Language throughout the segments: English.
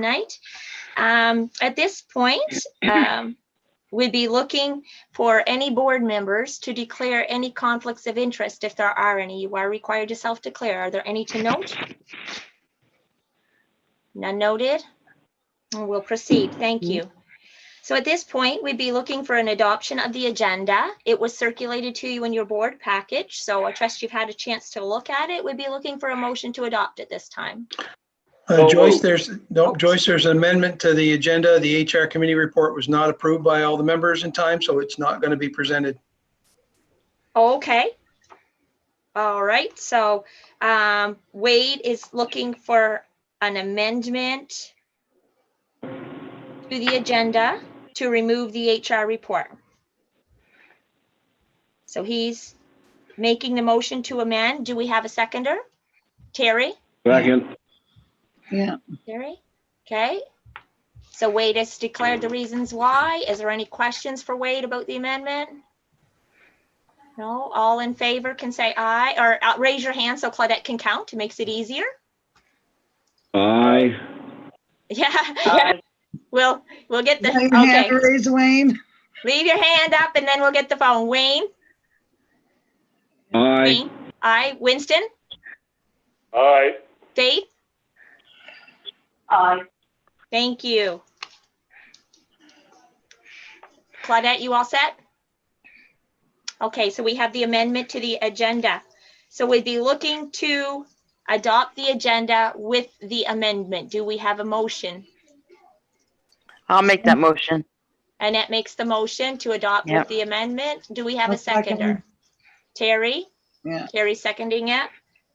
tonight. At this point, we'd be looking for any board members to declare any conflicts of interest if there are any. You are required to self-declare. Are there any to note? None noted. We'll proceed. Thank you. So at this point, we'd be looking for an adoption of the agenda. It was circulated to you in your board package, so I trust you've had a chance to look at it. We'd be looking for a motion to adopt at this time. Joyce, there's an amendment to the agenda. The HR committee report was not approved by all the members in time, so it's not going to be presented. Okay. All right. So Wade is looking for an amendment to the agenda to remove the HR report. So he's making the motion to amend. Do we have a seconder? Terry? Second. Yeah. Terry? Okay. So Wade has declared the reasons why. Is there any questions for Wade about the amendment? No. All in favor can say aye, or raise your hand so Claudette can count. It makes it easier. Aye. Yeah. We'll get the, Okay. Raise, Wayne. Leave your hand up and then we'll get the phone. Wayne? Aye. Wayne? Aye. Winston? Aye. Faith? Aye. Thank you. Claudette, you all set? Okay, so we have the amendment to the agenda. So we'd be looking to adopt the agenda with the amendment. Do we have a motion? I'll make that motion. Annette makes the motion to adopt Yep. with the amendment. Do we have I'll a seconder? second. Terry? Yeah. Terry seconding it.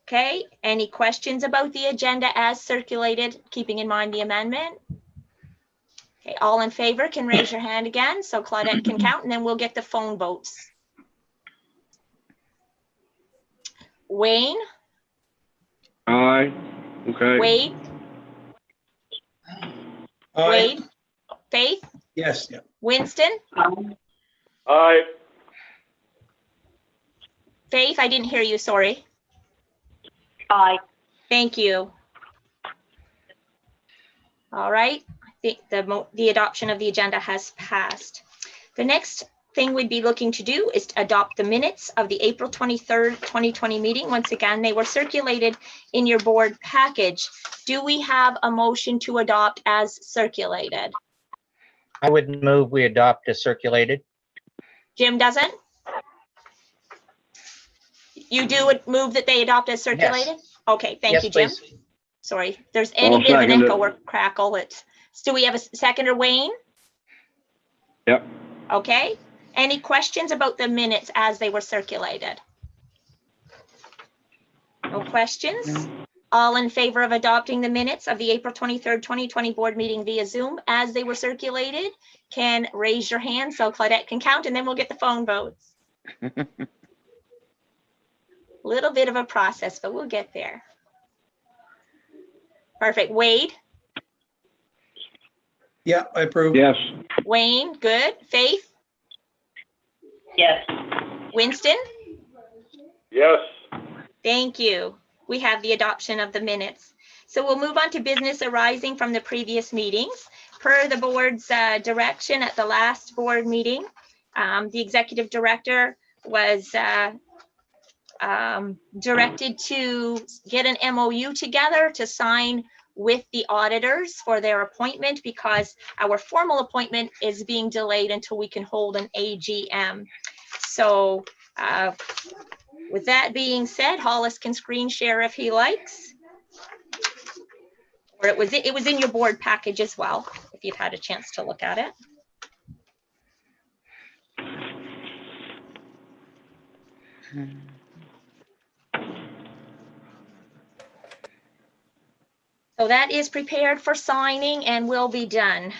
Okay, any questions about the agenda as circulated, keeping in mind the amendment? Okay, all in favor can raise your hand again so Claudette can count, and then we'll get the phone votes. Wayne? Aye. Okay. Wade? Aye. Wade? Faith? Yes. Yeah. Winston? Aye. Faith, I didn't hear you, sorry. Aye. Thank you. All right, I think the adoption of the agenda has passed. The next thing we'd be looking to do is to adopt the minutes of the April 23rd, 2020 meeting. Once again, they were circulated in your board package. Do we have a motion to adopt as circulated? I would move we adopt as circulated. Jim doesn't? You do move that they adopt as circulated? Yes. Okay, thank Yes, you, Jim. please. Sorry, if there's any I'll bit of an second echo it. or crackle, do we have a seconder, Wayne? Yep. Okay, any questions about the minutes as they were circulated? No questions? All in favor of adopting the minutes of the April 23rd, 2020 board meeting via Zoom as they were circulated can raise your hand so Claudette can count, and then we'll get the phone votes. Little bit of a process, but we'll get there. Perfect. Wade? Yeah, I approve. Yes. Wayne, good. Faith? Yes. Winston? Yes. Thank you. We have the adoption of the minutes. So we'll move on to business arising from the previous meetings. Per the board's direction at the last board meeting, the executive director was directed to get an MOU together to sign with the auditors for their appointment, because our formal appointment is being delayed until we can hold an AGM. So with that being said, Hollis can screen share if he likes. Or it was in your board package as well, if you've had a chance to look at it. So that is prepared for signing and will be done.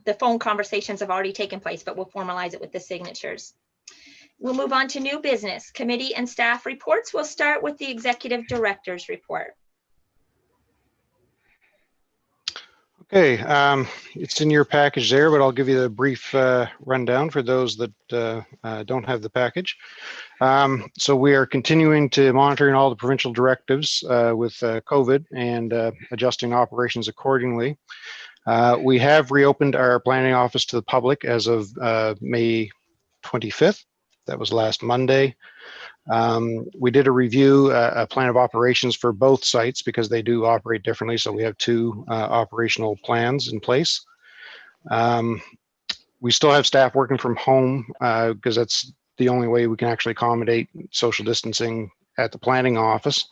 The phone conversations have already taken place, but we'll formalize it with the signatures. We'll move on to new business, committee and staff reports. We'll start with the executive director's report. Okay, it's in your package there, but I'll give you a brief rundown for those that don't have the package. So we are continuing to monitoring all the provincial directives with COVID and adjusting operations accordingly. We have reopened our planning office to the public as of May 25th. That was last Monday. We did a review, a plan of operations for both sites because they do operate differently. So we have two operational plans in place. We still have staff working from home because that's the only way we can actually accommodate social distancing at the planning office.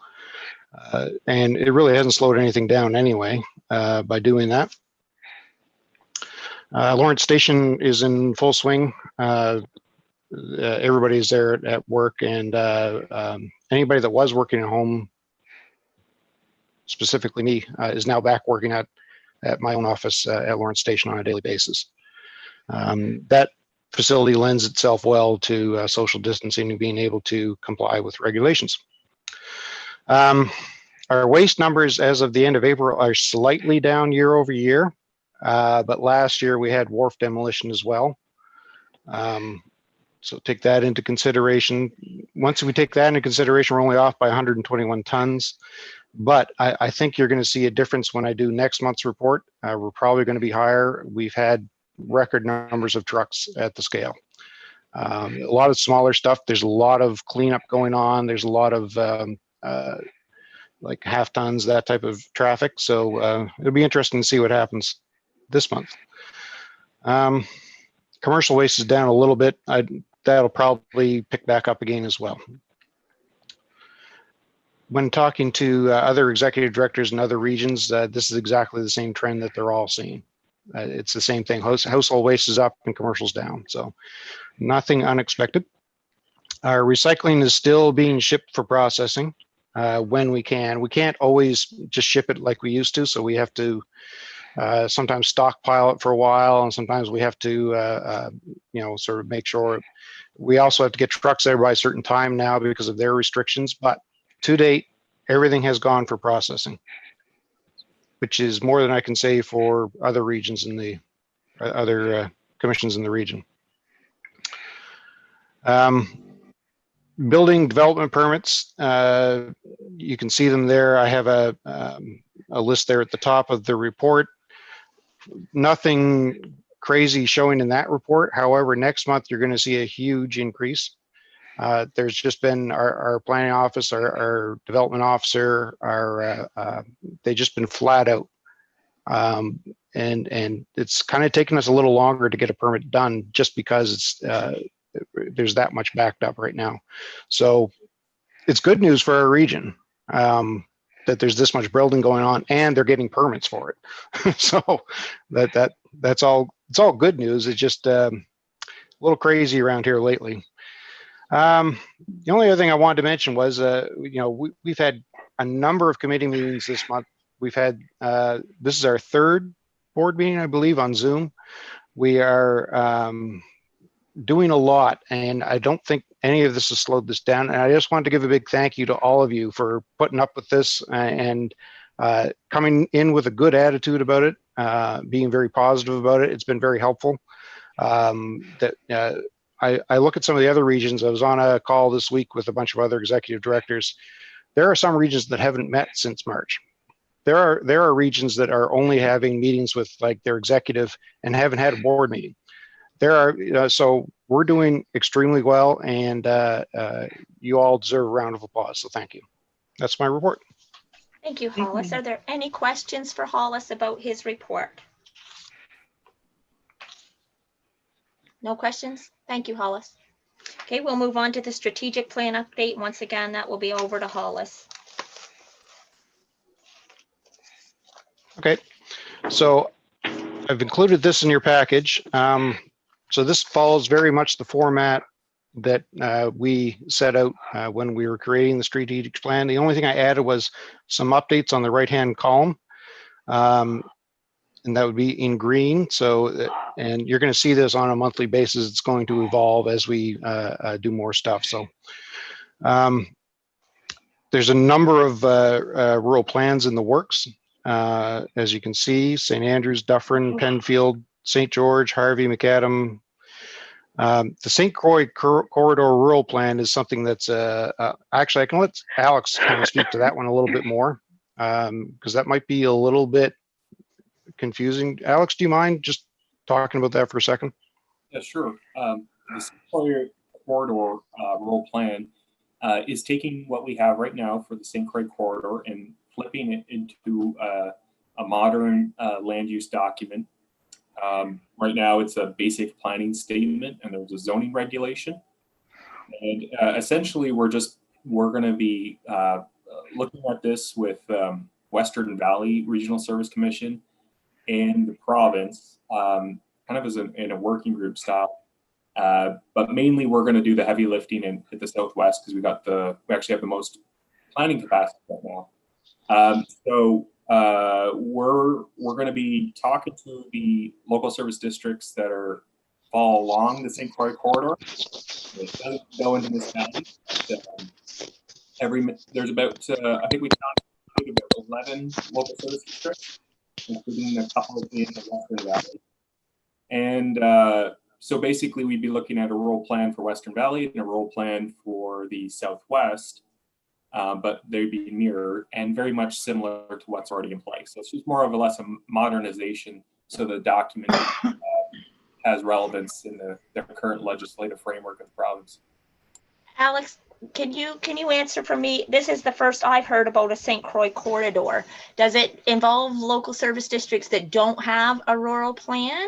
And it really hasn't slowed anything down anyway by doing that. Lawrence Station is in full swing. Everybody's there at work, and anybody that was working at home, specifically me, is now back working at my own office at Lawrence Station on a daily basis. That facility lends itself well to social distancing and being able to comply with regulations. Our waste numbers as of the end of April are slightly down year over year, but last year we had wharf demolition as well. So take that into consideration. Once we take that into consideration, we're only off by 121 tons. But I think you're going to see a difference when I do next month's report. We're probably going to be higher. We've had record numbers of trucks at the scale. A lot of smaller stuff. There's a lot of cleanup going on. There's a lot of like half tons, that type of traffic. So it'll be interesting to see what happens this month. Commercial waste is down a little bit. That'll probably pick back up again as well. When talking to other executive directors in other regions, this is exactly the same trend that they're all seeing. It's the same thing. Household waste is up and commercial's down. So nothing unexpected. Our recycling is still being shipped for processing when we can. We can't always just ship it like we used to. So we have to sometimes stockpile it for a while, and sometimes we have to, sort of make sure. We also have to get trucks there by a certain time now because of their restrictions. But to date, everything has gone for processing, which is more than I can say for other regions in the other commissions in the region. Building development permits, you can see them there. I have a list there at the top of the report. Nothing crazy showing in that report. However, next month you're going to see a huge increase. There's just been our planning office, our development officer, they just been flat out. And it's kind of taken us a little longer to get a permit done just because it's there's that much backed up right now. So it's good news for our region that there's this much building going on and they're getting permits for it. So that's all. It's all good news. It's just a little crazy around here lately. The only other thing I wanted to mention was, we've had a number of committee meetings this month. We've had, this is our third board meeting, I believe, on Zoom. We are doing a lot, and I don't think any of this has slowed this down. And I just wanted to give a big thank you to all of you for putting up with this and coming in with a good attitude about it, being very positive about it. It's been very helpful. I look at some of the other regions. I was on a call this week with a bunch of other executive directors. There are some regions that haven't met since March. There are regions that are only having meetings with like their executive and haven't had a board meeting. So we're doing extremely well, and you all deserve a round of applause. So thank you. That's my report. Thank you, Hollis. Are there any questions for Hollis about his report? No questions? Thank you, Hollis. Okay, we'll move on to the strategic plan update. Once again, that will be over to Hollis. Okay, so I've included this in your package. So this follows very much the format that we set out when we were creating the strategic plan. The only thing I added was some updates on the right-hand column, and that would be in green. So, and you're going to see this on a monthly basis. It's going to evolve as we do more stuff. So there's a number of rural plans in the works. As you can see, St. Andrews, Dufferin, Penfield, St. George, Harvey, McAdam, The St. Croix Corridor Rural Plan is something that's actually, I can let Alex kind of speak to that one a little bit more, because that might be a little bit confusing. Alex, do you mind just talking about that for a second? Yeah, sure. The St. Croix Corridor Rural Plan is taking what we have right now for the St. Croix Corridor and flipping it into a modern land use document. Right now, it's a basic planning statement, and there's a zoning regulation. And essentially, we're going to be looking at this with Western Valley Regional Service Commission and the province, kind of as in a working group style. But mainly, we're going to do the heavy lifting in the Southwest because we actually have the most planning capacity right now. So we're going to be talking to the local service districts that fall along the St. Croix corridor. It doesn't go into this county. There's about I think we counted about 11 local service districts, including a couple in the Western Valley. And so basically, we'd be looking at a rural plan for Western Valley and a rural plan for the Southwest. But they'd be mirrored and very much similar to what's already in place. So it's just more of a less modernization, so the document has relevance in the current legislative framework of the province. Alex, can you answer for me? This is the first I've heard about a St. Croix corridor. Does it involve local service districts that don't have a rural plan?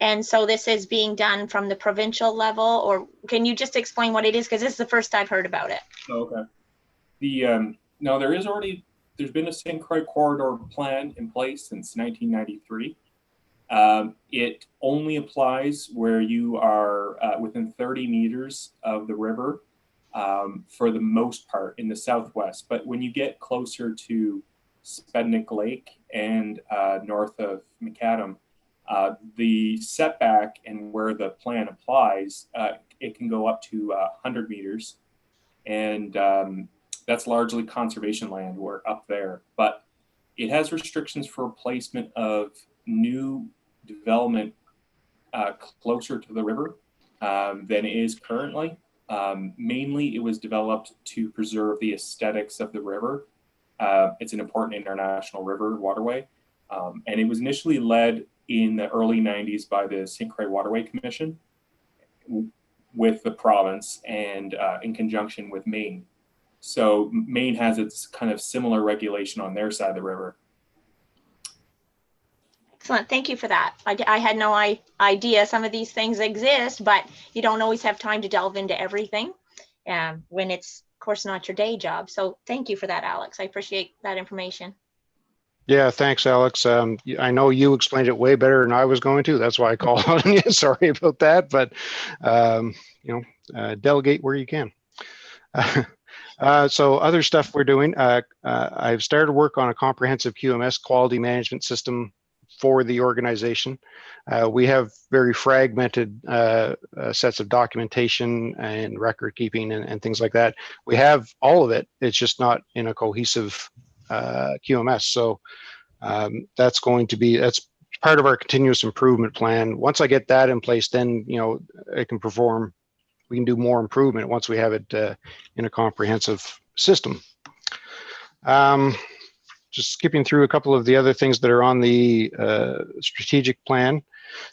And so this is being done from the provincial level, or can you just explain what it is? Because this is the first I've heard about it. Okay. No, there's been a St. Croix corridor plan in place since 1993. It only applies where you are within 30 meters of the river for the most part in the Southwest. But when you get closer to Spednick Lake and north of Macadam, the setback and where the plan applies, it can go up to 100 meters. And that's largely conservation land work up there, but it has restrictions for placement of new development closer to the river than it is currently. Mainly, it was developed to preserve the aesthetics of the river. It's an important international river waterway, and it was initially led in the early 90s by the St. Croix Waterway Commission with the province and in conjunction with Maine. So Maine has its kind of similar regulation on their side of the river. Excellent. Thank you for that. I had no idea some of these things exist, but you don't always have time to delve into everything when it's, of course, not your day job. So thank you for that, Alex. I appreciate that information. Yeah, thanks, Alex. I know you explained it way better than I was going to. That's why I called on you. Sorry about that, but delegate where you can. So other stuff we're doing, I've started work on a comprehensive QMS quality management system for the organization. We have very fragmented sets of documentation and record keeping and things like that. We have all of it. It's just not in a cohesive QMS. So that's part of our continuous improvement plan. Once I get that in place, then we can do more improvement once we have it in a comprehensive system. Just skipping through a couple of the other things that are on the strategic plan.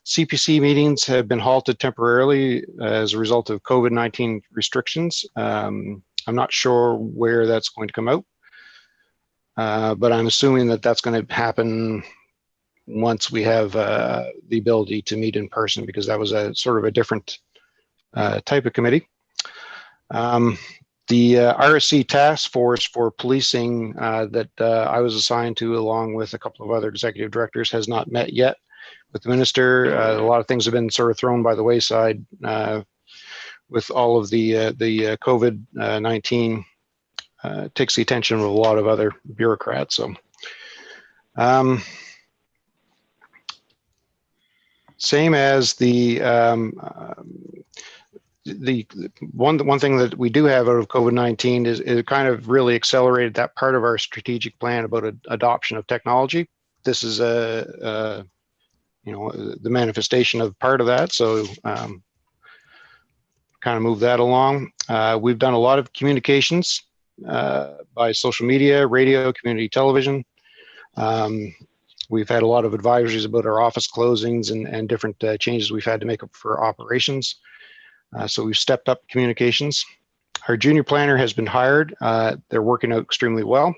CPC meetings have been halted temporarily as a result of COVID-19 restrictions. I'm not sure where that's going to come out, but I'm assuming that that's going to happen once we have the ability to meet in person, because that was a sort of a different type of committee. The RSC task force for policing that I was assigned to, along with a couple of other executive directors, has not met yet with the minister. A lot of things have been sort of thrown by the wayside with all of the COVID-19 takes the attention of a lot of other bureaucrats. So same as the one thing that we do have out of COVID-19 is it kind of really accelerated that part of our strategic plan about adoption of technology. This is the manifestation of part of that. So kind of move that along. We've done a lot of communications by social media, radio, community television. We've had a lot of advisories about our office closings and different changes we've had to make for operations. So we've stepped up communications. Our junior planner has been hired. They're working out extremely well.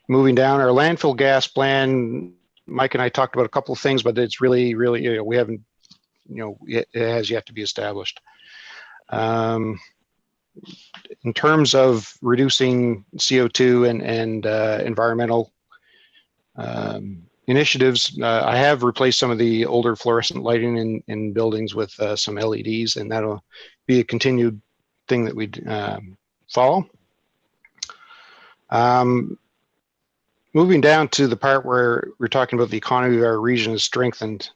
Moving down, our landfill gas plan, Mike and I talked about a couple of things, but it's really, we haven't, it has yet to be established. In terms of reducing CO2 and environmental initiatives, I have replaced some of the older fluorescent lighting in buildings with some LEDs, and that'll be a continued thing that we follow. Moving down to the part where we're talking about the economy of our region is strengthened.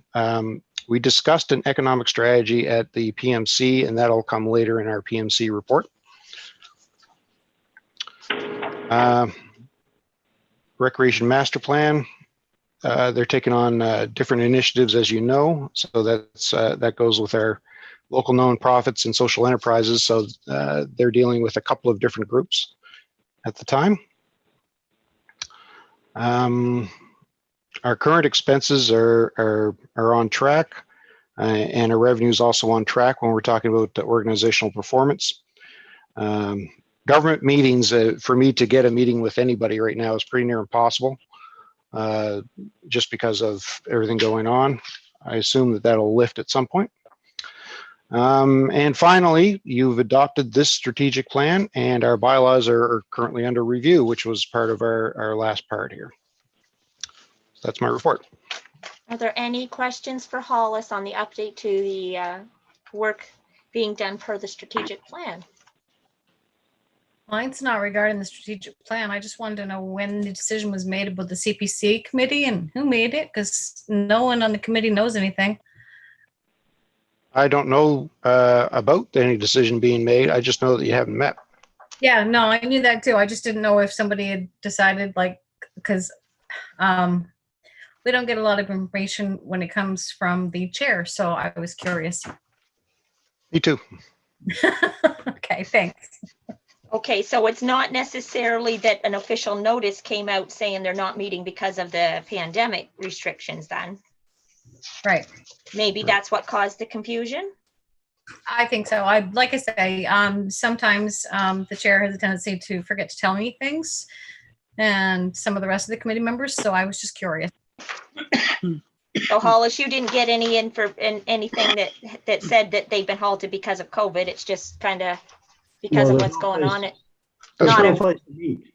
We discussed an economic strategy at the PMC, and that'll come later in our PMC report. Recreation Master Plan. They're taking on different initiatives, as you know, so that goes with our local nonprofits and social enterprises. So they're dealing with a couple of different groups at the time. Our current expenses are on track, and our revenue is also on track when we're talking about the organizational performance. Government meetings, for me to get a meeting with anybody right now is pretty near impossible, just because of everything going on. I assume that that'll lift at some point. And finally, you've adopted this strategic plan, and our bylaws are currently under review, which was part of our last part here. So that's my report. Are there any questions for Hollis on the update to the work being done per the strategic plan? Mine's not regarding the strategic plan. I just wanted to know when the decision was made about the CPC committee and who made it, because no one on the committee knows anything. I don't know about any decision being made. I just know that you haven't met. Yeah, no, I knew that too. I just didn't know if somebody had decided, like, because we don't get a lot of information when it comes from the chair. So I was curious. Me too. Okay, thanks. Okay, so it's not necessarily that an official notice came out saying they're not meeting because of the pandemic restrictions then? Right. Maybe that's what caused the confusion? I think so. Like I say, sometimes the chair has a tendency to forget to tell me things, and some of the rest of the committee members. So I was just curious. So Hollis, you didn't get any anything that said that they've been halted because of COVID. It's just kind of because of what's going on. There's no place to meet.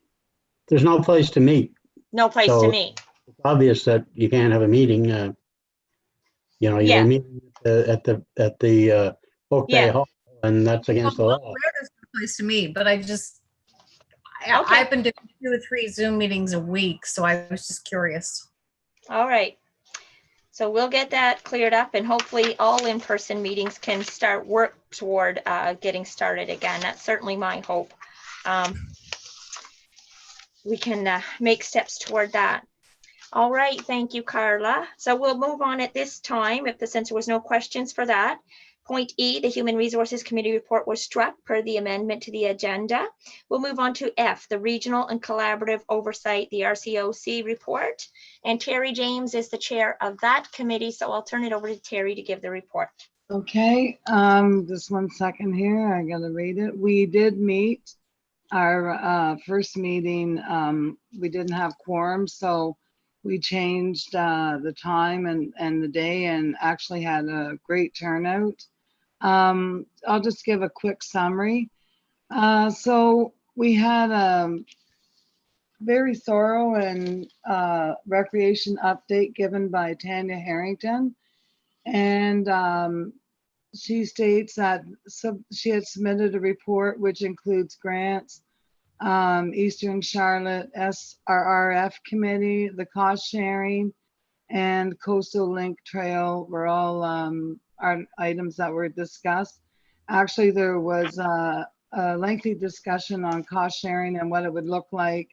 There's no place to meet. No place to meet. It's obvious that you can't have a meeting. You're meeting at the Oakdale Hall, and that's against the law. There's no place to meet, but Okay. I've been doing 2 or 3 Zoom meetings a week, so I was just curious. All right. So we'll get that cleared up, and hopefully all in-person meetings can work toward getting started again. That's certainly my hope. We can make steps toward that. All right, thank you, Carla. So we'll move on at this time, since there was no questions for that. Point E, the Human Resources Committee report was struck per the amendment to the agenda. We'll move on to F, the Regional and Collaborative Oversight, the RCOC report. And Terry James is the chair of that committee, so I'll turn it over to Terry to give the report. Okay, just 1 second here. I gotta read it. We did meet our first meeting. We didn't have quorum, so we changed the time and the day, and actually had a great turnout. I'll just give a quick summary. So we had a very thorough and recreation update given by Tanya Harrington. And she states that she had submitted a report which includes grants, Eastern Charlotte SRRF committee, the cost sharing, and Coastal Link Trail were all are items that were discussed. Actually, there was a lengthy discussion on cost sharing and what it would look like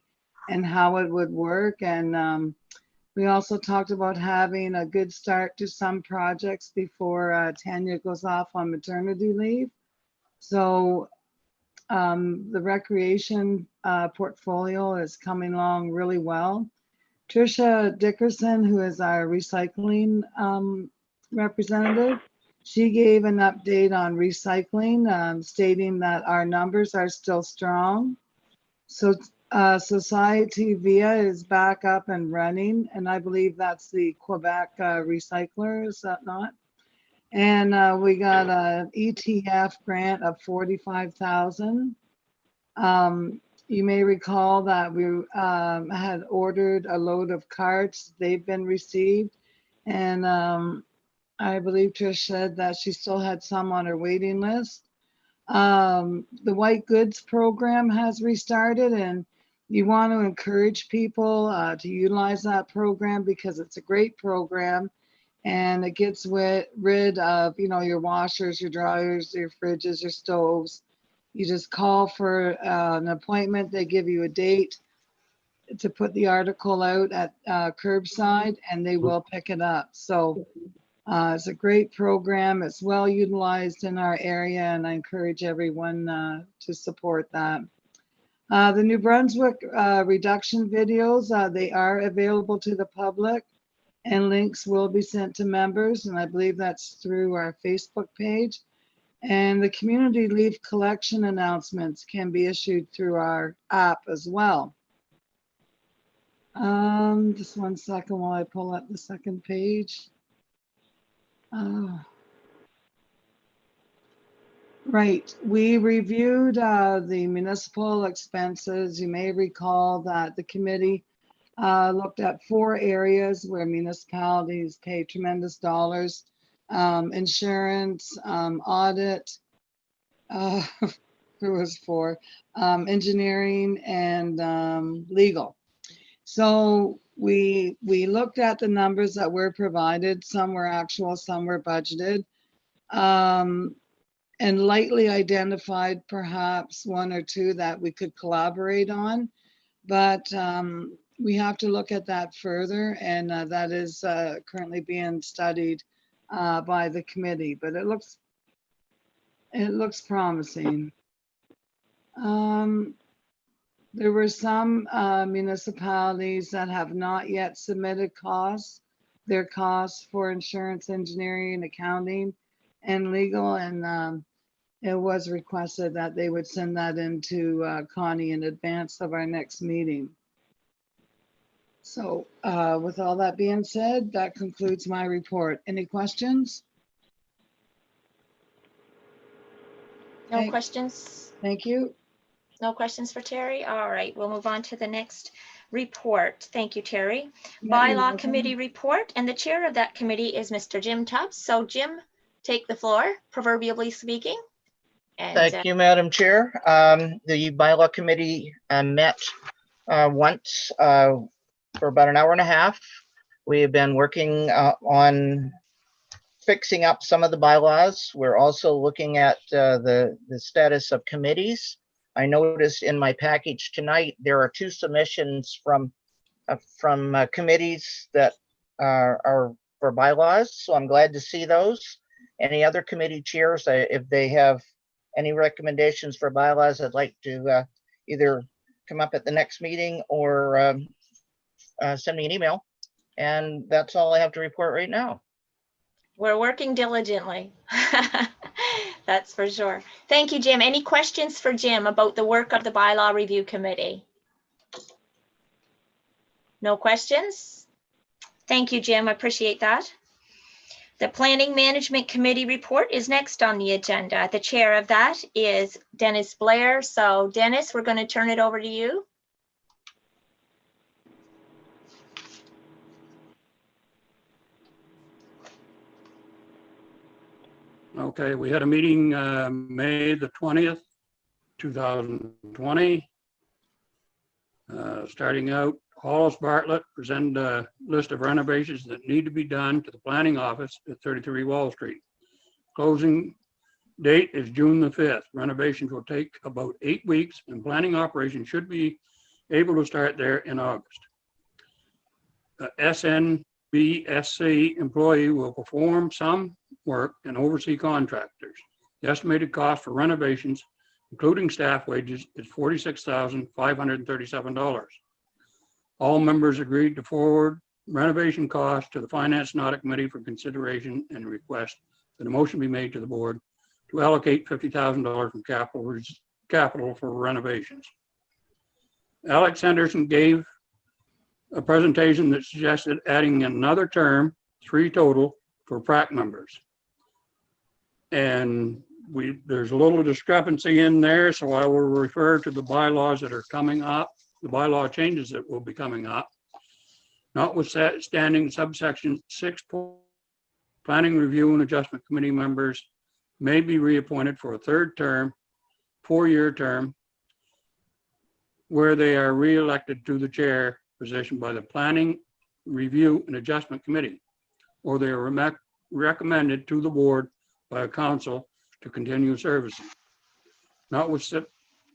and how it would work. And We also talked about having a good start to some projects before Tanya goes off on maternity leave. So the recreation portfolio is coming along really well. Tricia Dickerson, who is our recycling representative, she gave an update on recycling, stating that our numbers are still strong. So Society Via is back up and running, and I believe that's the Quebec recycler, is that not? And we got an ETF grant of $45,000. You may recall that we had ordered a load of carts. They've been received. And I believe Trish said that she still had some on her waiting list. The white goods program has restarted, and you want to encourage people to utilize that program because it's a great program, and it gets rid of, you know, your washers, your dryers, your fridges, your stoves. You just call for an appointment. They give you a date to put the article out at curbside, and they will pick it up. So it's a great program. It's well utilized in our area, and I encourage everyone to support that. The New Brunswick reduction videos, they are available to the public, and links will be sent to members, and I believe that's through our Facebook page. And the community leaf collection announcements can be issued through our app as well. Just one second while I pull up the second page. Right, we reviewed the municipal expenses. You may recall that the committee looked at 4 areas where municipalities pay tremendous dollars. Insurance, audit, there was 4, engineering, and legal. So we looked at the numbers that were provided. Some were actual, some were budgeted, and lightly identified perhaps 1 or 2 that we could collaborate on. But we have to look at that further, and that is currently being studied by the committee, but it looks promising. There were some municipalities that have not yet submitted their costs for insurance, engineering, accounting, and legal, and it was requested that they would send that into Connie in advance of our next meeting. So with all that being said, that concludes my report. Any questions? No questions? Thank you. No questions for Terry? All right, we'll move on to the next report. Thank you, Terry. Yeah, you're Bylaw welcome. Committee report, and the chair of that committee is Mr. Jim Tubbs. So Jim, take the floor, proverbially speaking. And, Thank you, Madam Chair. The Bylaw Committee met once for about an hour and a half. We have been working on fixing up some of the bylaws. We're also looking at the status of committees. I noticed in my package tonight, there are 2 submissions from committees that are for bylaws. So I'm glad to see those. Any other committee chairs, if they have any recommendations for bylaws, I'd like to either come up at the next meeting or send me an email. And that's all I have to report right now. we're working diligently. That's for sure. Thank you, Jim. Any questions for Jim about the work of the Bylaw Review Committee? No questions? Thank you, Jim. I appreciate that. The Planning Management Committee report is next on the agenda. The chair of that is Dennis Blair. So Dennis, we're going to turn it over to you. Okay, we had a meeting May the 20th, 2020. Starting out, Hollis Bartlett presented a list of renovations that need to be done to the planning office at 33 Wall Street. Closing date is June the 5th. Renovations will take about 8 weeks, and planning operations should be able to start there in August. a SNBSC employee will perform some work and oversee contractors. The estimated cost for renovations, including staff wages, is $46,537. All members agreed to forward renovation costs to the Finance and Audit Committee for consideration and request that a motion be made to the board to allocate $50,000 from capital for renovations. Alex Henderson gave a presentation that suggested adding another term, 3 total, for PRAC members. And there's a little discrepancy in there, so I will refer to the bylaws that are coming up, the bylaw changes that will be coming up. Notwithstanding subsection 6, Planning Review and Adjustment Committee members may be reappointed for a 3rd term, 4-year term, where they are re-elected to the chair position by the Planning Review and Adjustment Committee, or they are recommended to the board by a council to continue servicing.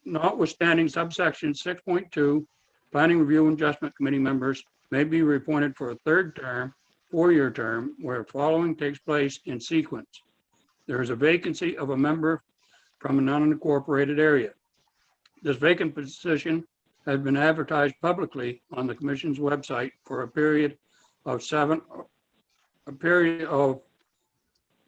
Notwithstanding subsection 6.2, Planning Review and Adjustment Committee members may be reappointed for a 3rd term, 4-year term, where following takes place in sequence. There is a vacancy of a member from an unincorporated area. This vacant position has been advertised publicly on the Commission's website for a period of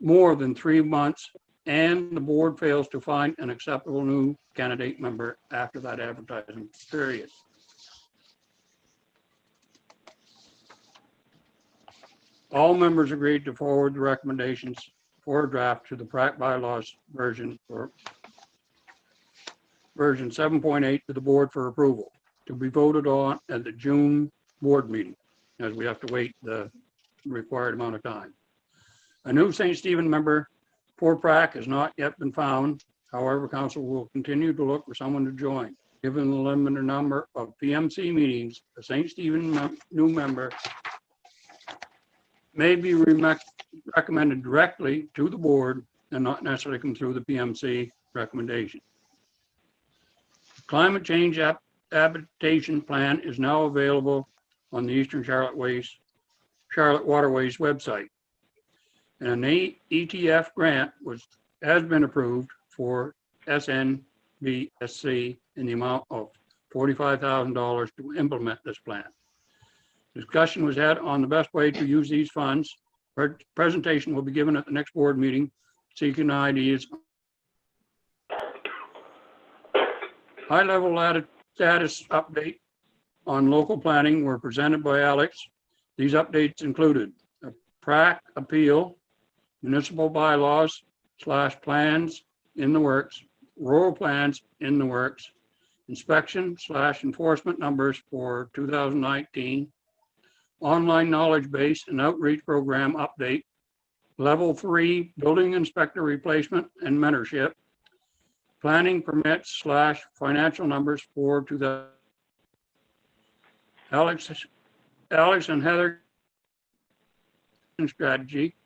more than 3 months, and the board fails to find an acceptable new candidate member after that advertising period. All members agreed to forward the recommendations for a draft to the PRAC bylaws version 7.8 to the board for approval, to be voted on at the June board meeting, as we have to wait the required amount of time. A new St. Stephen member for PRAC has not yet been found. However, council will continue to look for someone to join. Given the limited number of PMC meetings, a St. Stephen new member may be recommended directly to the board and not necessarily come through the PMC recommendation. Climate change adaptation plan is now available on the Eastern Charlotte Waterways website. And an ETF grant has been approved for SNBSC in the amount of $45,000 to implement this plan. Discussion was had on the best way to use these funds. Presentation will be given at the next board meeting, seeking ideas. High-level status update on local planning were presented by Alex. These updates included a PRAC appeal, municipal bylaws / plans in the works, rural plans in the works, inspection / enforcement numbers for 2019, online knowledge base and outreach program update, level 3 building inspector replacement and mentorship, planning permits / financial numbers for 2000. Alex and Heather strategy,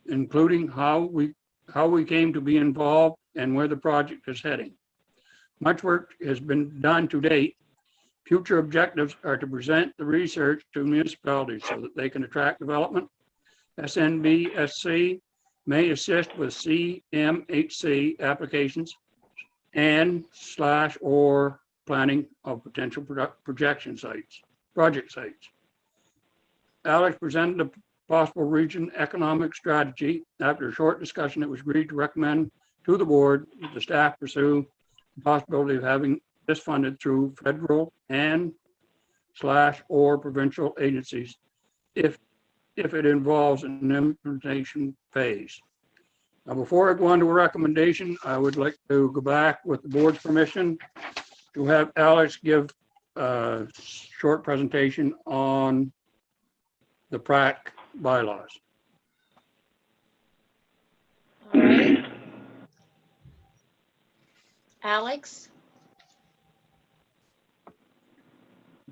including how we came to be involved and where the project is heading. Much work has been done to date. Future objectives are to present the research to municipalities so that they can attract development. SNBSC may assist with CMHC applications and / or planning of potential project sites. Alex presented a possible region economic strategy. After a short discussion, it was agreed to recommend to the board that the staff pursue the possibility of having this funded through federal and / or provincial agencies if it involves an implementation phase. Now, before I go on to a recommendation, I would like to go back with the board's permission to have Alex give a short presentation on the PRAC bylaws. All right. Alex?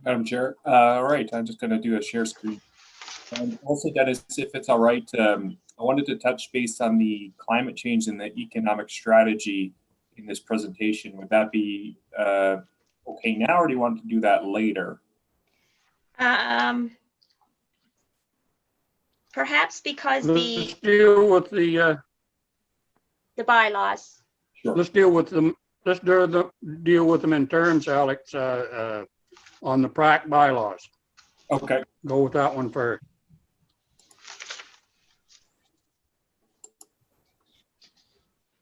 Madam Chair. All right, I'm just going to do a share screen. Also, Dennis, if it's all right, I wanted to touch base on the climate change and the economic strategy in this presentation. Would that be okay now, or do you want to do that later? Perhaps because Let's deal with the bylaws. Sure. let's deal with them. Let's deal with them in turns, Alex, on the PRAC bylaws. Okay. Go with that one first.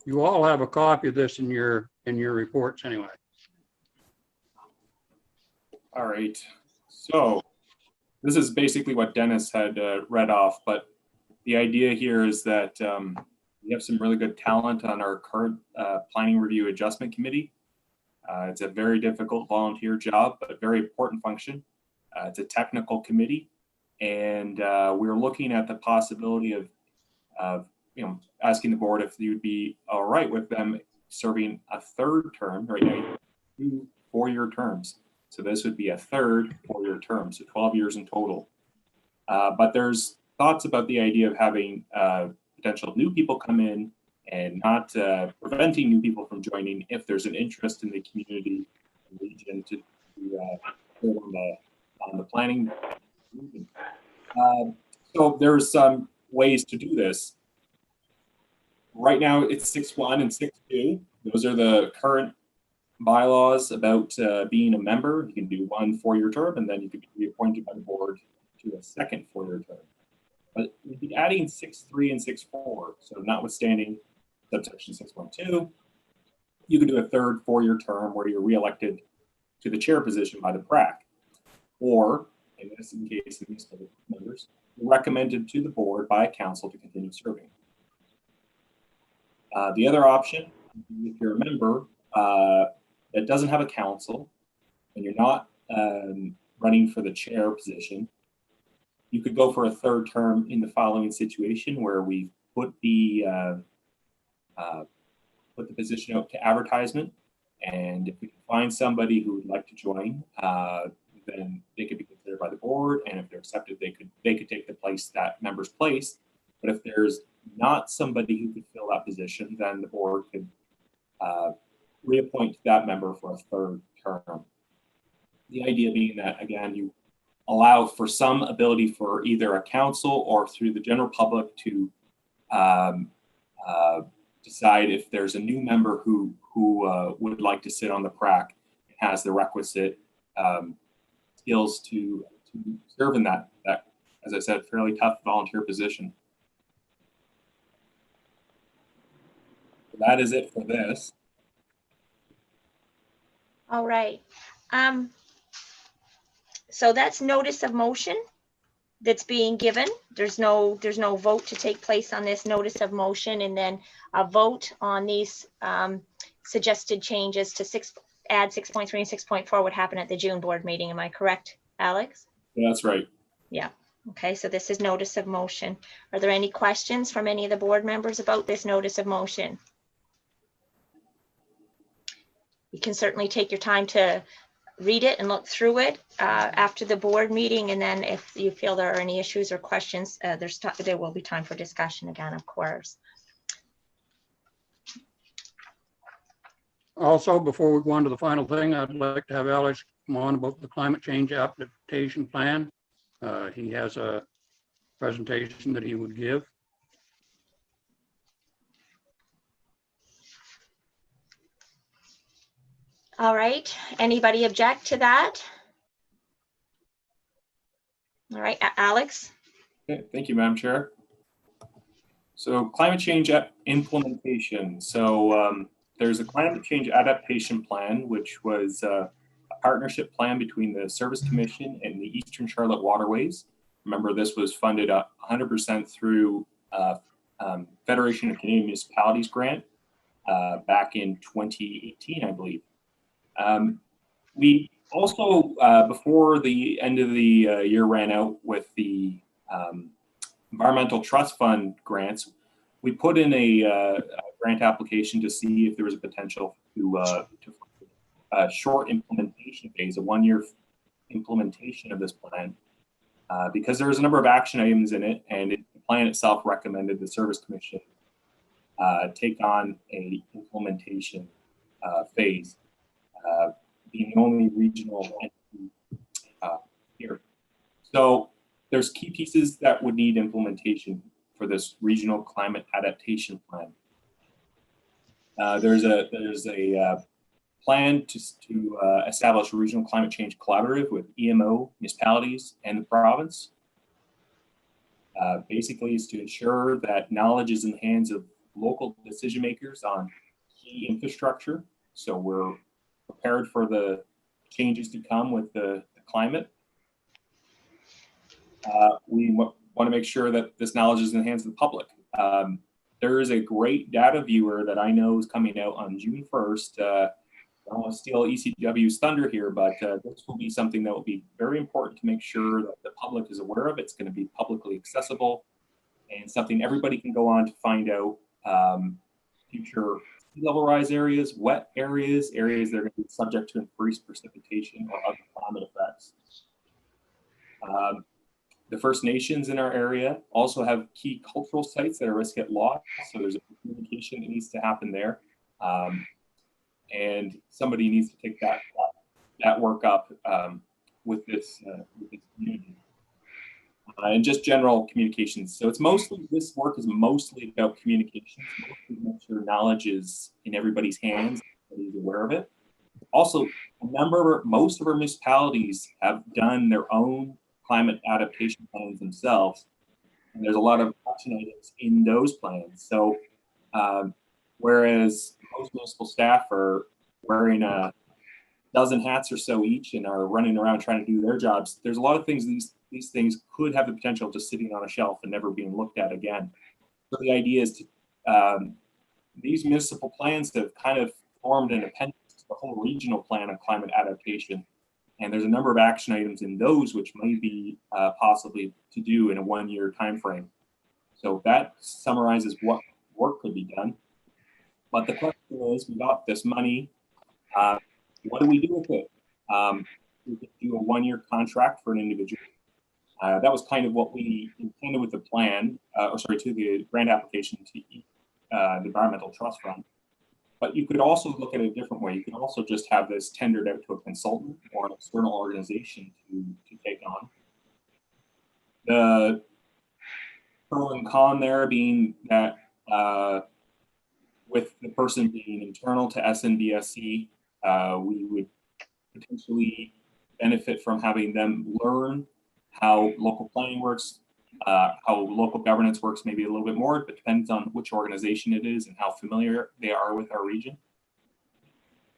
You all have a copy of this in your reports anyway. All right. So this is basically what Dennis had read off, but the idea here is that we have some really good talent on our current planning review adjustment committee. It's a very difficult volunteer job, but a very important function. It's a technical committee, and we're looking at the possibility of asking the board if you would be all right with them serving a third term. Right now, 2 4-year terms. So this would be a third 4-year term, so 12 years in total. But there's thoughts about the idea of having potential new people come in and not preventing new people from joining if there's an interest in the community and region to serve on the planning. So there's some ways to do this. Right now it's 6.1 and 6.2. Those are the current bylaws about being a member. You can do 1 4-year term, and then you could be appointed by the board to a second 4-year term. But we'd be adding 6.3 and 6.4. So notwithstanding subsection 6.2, you could do a third 4-year term where you're reelected to the chair position by the PRAC. Or, in this case, in these members, recommended to the board by council to continue serving. The other option, if you're a member that doesn't have a council and you're not running for the chair position, you could go for a third term in the following situation where we put the position out to advertisement, and if we can find somebody who would like to join, then they could be considered by the board, and if they're accepted, they could take the place, that member's place. But if there's not somebody who could fill that position, then the board could reappoint that member for a third term. The idea being that, again, you allow for some ability for either a council or through the general public to decide if there's a new member who would like to sit on the PRAC and has the requisite skills to serve in that, as I said, fairly tough volunteer position. So that is it for this. All right. So that's notice of motion that's being given. There's no vote to take place on this notice of motion, and then a vote on these suggested changes to add 6.3 and 6.4 would happen at the June board meeting. Am I correct, Alex? Yeah, that's right. Yeah. Okay, so this is notice of motion. Are there any questions from any of the board members about this notice of motion? You can certainly take your time to read it and look through it after the board meeting, and then if you feel there are any issues or questions, there will be time for discussion again, of course. Also, before we go on to the final thing, I'd like to have Alex come on about the climate change adaptation plan. He has a presentation that he would give. All right, anybody object to that? All right, Alex. Okay, thank you, Madam Chair. So climate change implementation. So there's a climate change adaptation plan, which was a partnership plan between the Service Commission and the Eastern Charlotte Waterways. Remember, this was funded 100% through Federation of Canadian Municipalities grant back in 2018, I believe. We also, before the end of the year ran out with the Environmental Trust Fund grants, we put in a grant application to see if there was a potential to a short implementation phase, a 1-year implementation of this plan, because there was a number of action items in it, and the plan itself recommended the Service Commission take on a implementation phase, being the only regional entity here. So there's key pieces that would need implementation for this regional climate adaptation plan. There's a plan to establish a regional climate change collaborative with EMO, municipalities, and the province. Basically, is to ensure that knowledge is in the hands of local decision makers on key infrastructure. So we're prepared for the changes to come with the climate. We want to make sure that this knowledge is in the hands of the public. There is a great data viewer that I know is coming out on June 1st. I don't want to steal ECW's thunder here, but this will be something that will be very important to make sure that the public is aware of. It's going to be publicly accessible and something everybody can go on to find out future sea level rise areas, wet areas, areas that are going to be subject to increased precipitation or other climate effects. The First Nations in our area also have key cultural sites that are at risk at loss. So there's a communication that needs to happen there. And somebody needs to take that work up with this community. And just general communications. So it's mostly, this work is mostly about communications, mostly to make sure knowledge is in everybody's hands, everybody's aware of it. Also, most of our municipalities have done their own climate adaptation plans themselves. And there's a lot of action items in those plans. So whereas most municipal staff are wearing a dozen hats or so each and are running around trying to do their jobs, there's a lot of things, these things could have the potential of just sitting on a shelf and never being looked at again. So the idea is to, these municipal plans have kind of formed an appendix to the whole regional plan on climate adaptation. And there's a number of action items in those which may be possibly to do in a 1-year time frame. So that summarizes what work could be done. But the question is, we got this money. What do we do with it? We could do a 1-year contract for an individual. That was kind of what we intended with the plan, to the grant application to the Environmental Trust Fund. But you could also look at it a different way. You could also just have this tendered out to a consultant or an external organization to take on. The pro and con there being that with the person being internal to SNBSC, we would potentially benefit from having them learn how local planning works, how local governance works maybe a little bit more. It depends on which organization it is and how familiar they are with our region.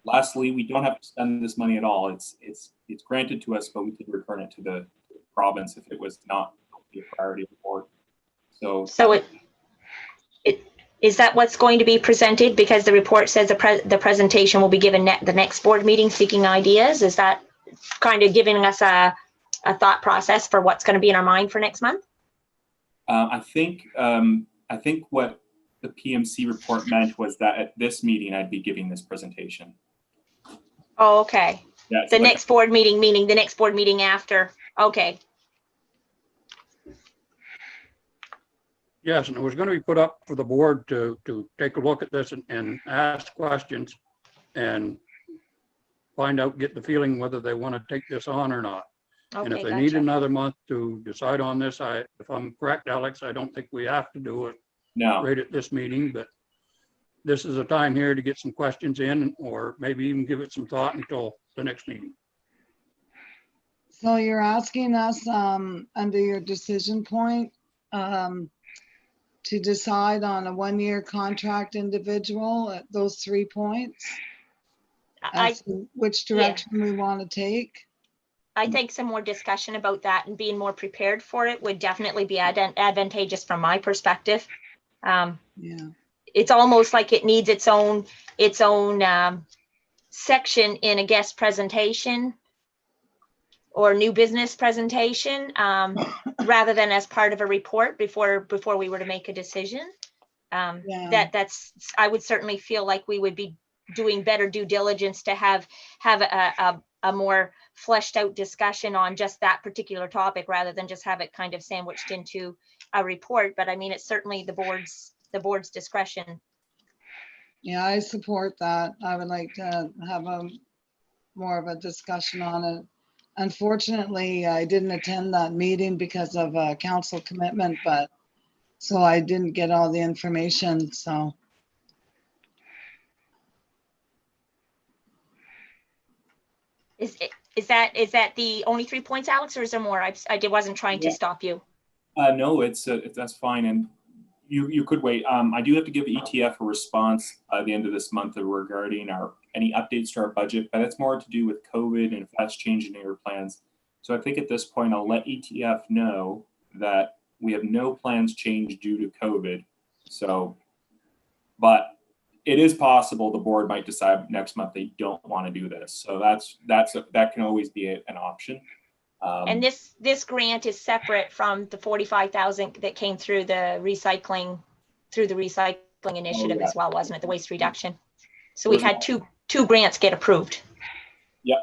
Lastly, we don't have to spend this money at all. It's granted to us, but we could return it to the province if it was not a priority of the board. So is that what's going to be presented? Because the report says the presentation will be given the next board meeting, seeking ideas. Is that kind of giving us a thought process for what's going to be in our mind for next month? I think what the PMC report meant was that at this meeting, I'd be giving this presentation. Oh, okay. Yeah, the next board meeting, meaning the next board meeting after. Okay. Yes, and it was going to be put up for the board to take a look at this and ask questions and find out, get the feeling whether they want to take this on or not. Okay, and if they gotcha. need another month to decide on this, if I'm correct, Alex, I don't think we have to do it right at this meeting, but this is a time here to get some questions in, or maybe even give it some thought until the next meeting. So you're asking us under your decision point to decide on a 1-year contract individual at those 3 points as to which direction we want to take? I think some more discussion about that and being more prepared for it would definitely be advantageous from my perspective. It's almost like it needs its own section in a guest presentation or new business presentation, rather than as part of a report before we were to make a decision. That's I would certainly feel like we would be doing better due diligence to have a more fleshed out discussion on just that particular topic rather than just have it kind of sandwiched into a report. But I mean, it's certainly the board's discretion. Yeah, I support that. I would like to have more of a discussion on it. Unfortunately, I didn't attend that meeting because of a council commitment, but so I didn't get all the information, so. Is that the only 3 points, Alex, or is there more? I wasn't trying to stop you. No, that's fine, and you could wait. I do have to give ETF a response at the end of this month regarding any updates to our budget, but that's more to do with COVID and if that's changing your plans. So I think at this point, I'll let ETF know that we have no plans changed due to COVID. So, but it is possible the board might decide next month they don't want to do this. So that can always be an option. And this grant is separate from the 45,000 that came through the recycling initiative as well, wasn't it? The waste reduction. So we've had two grants get approved. Yep.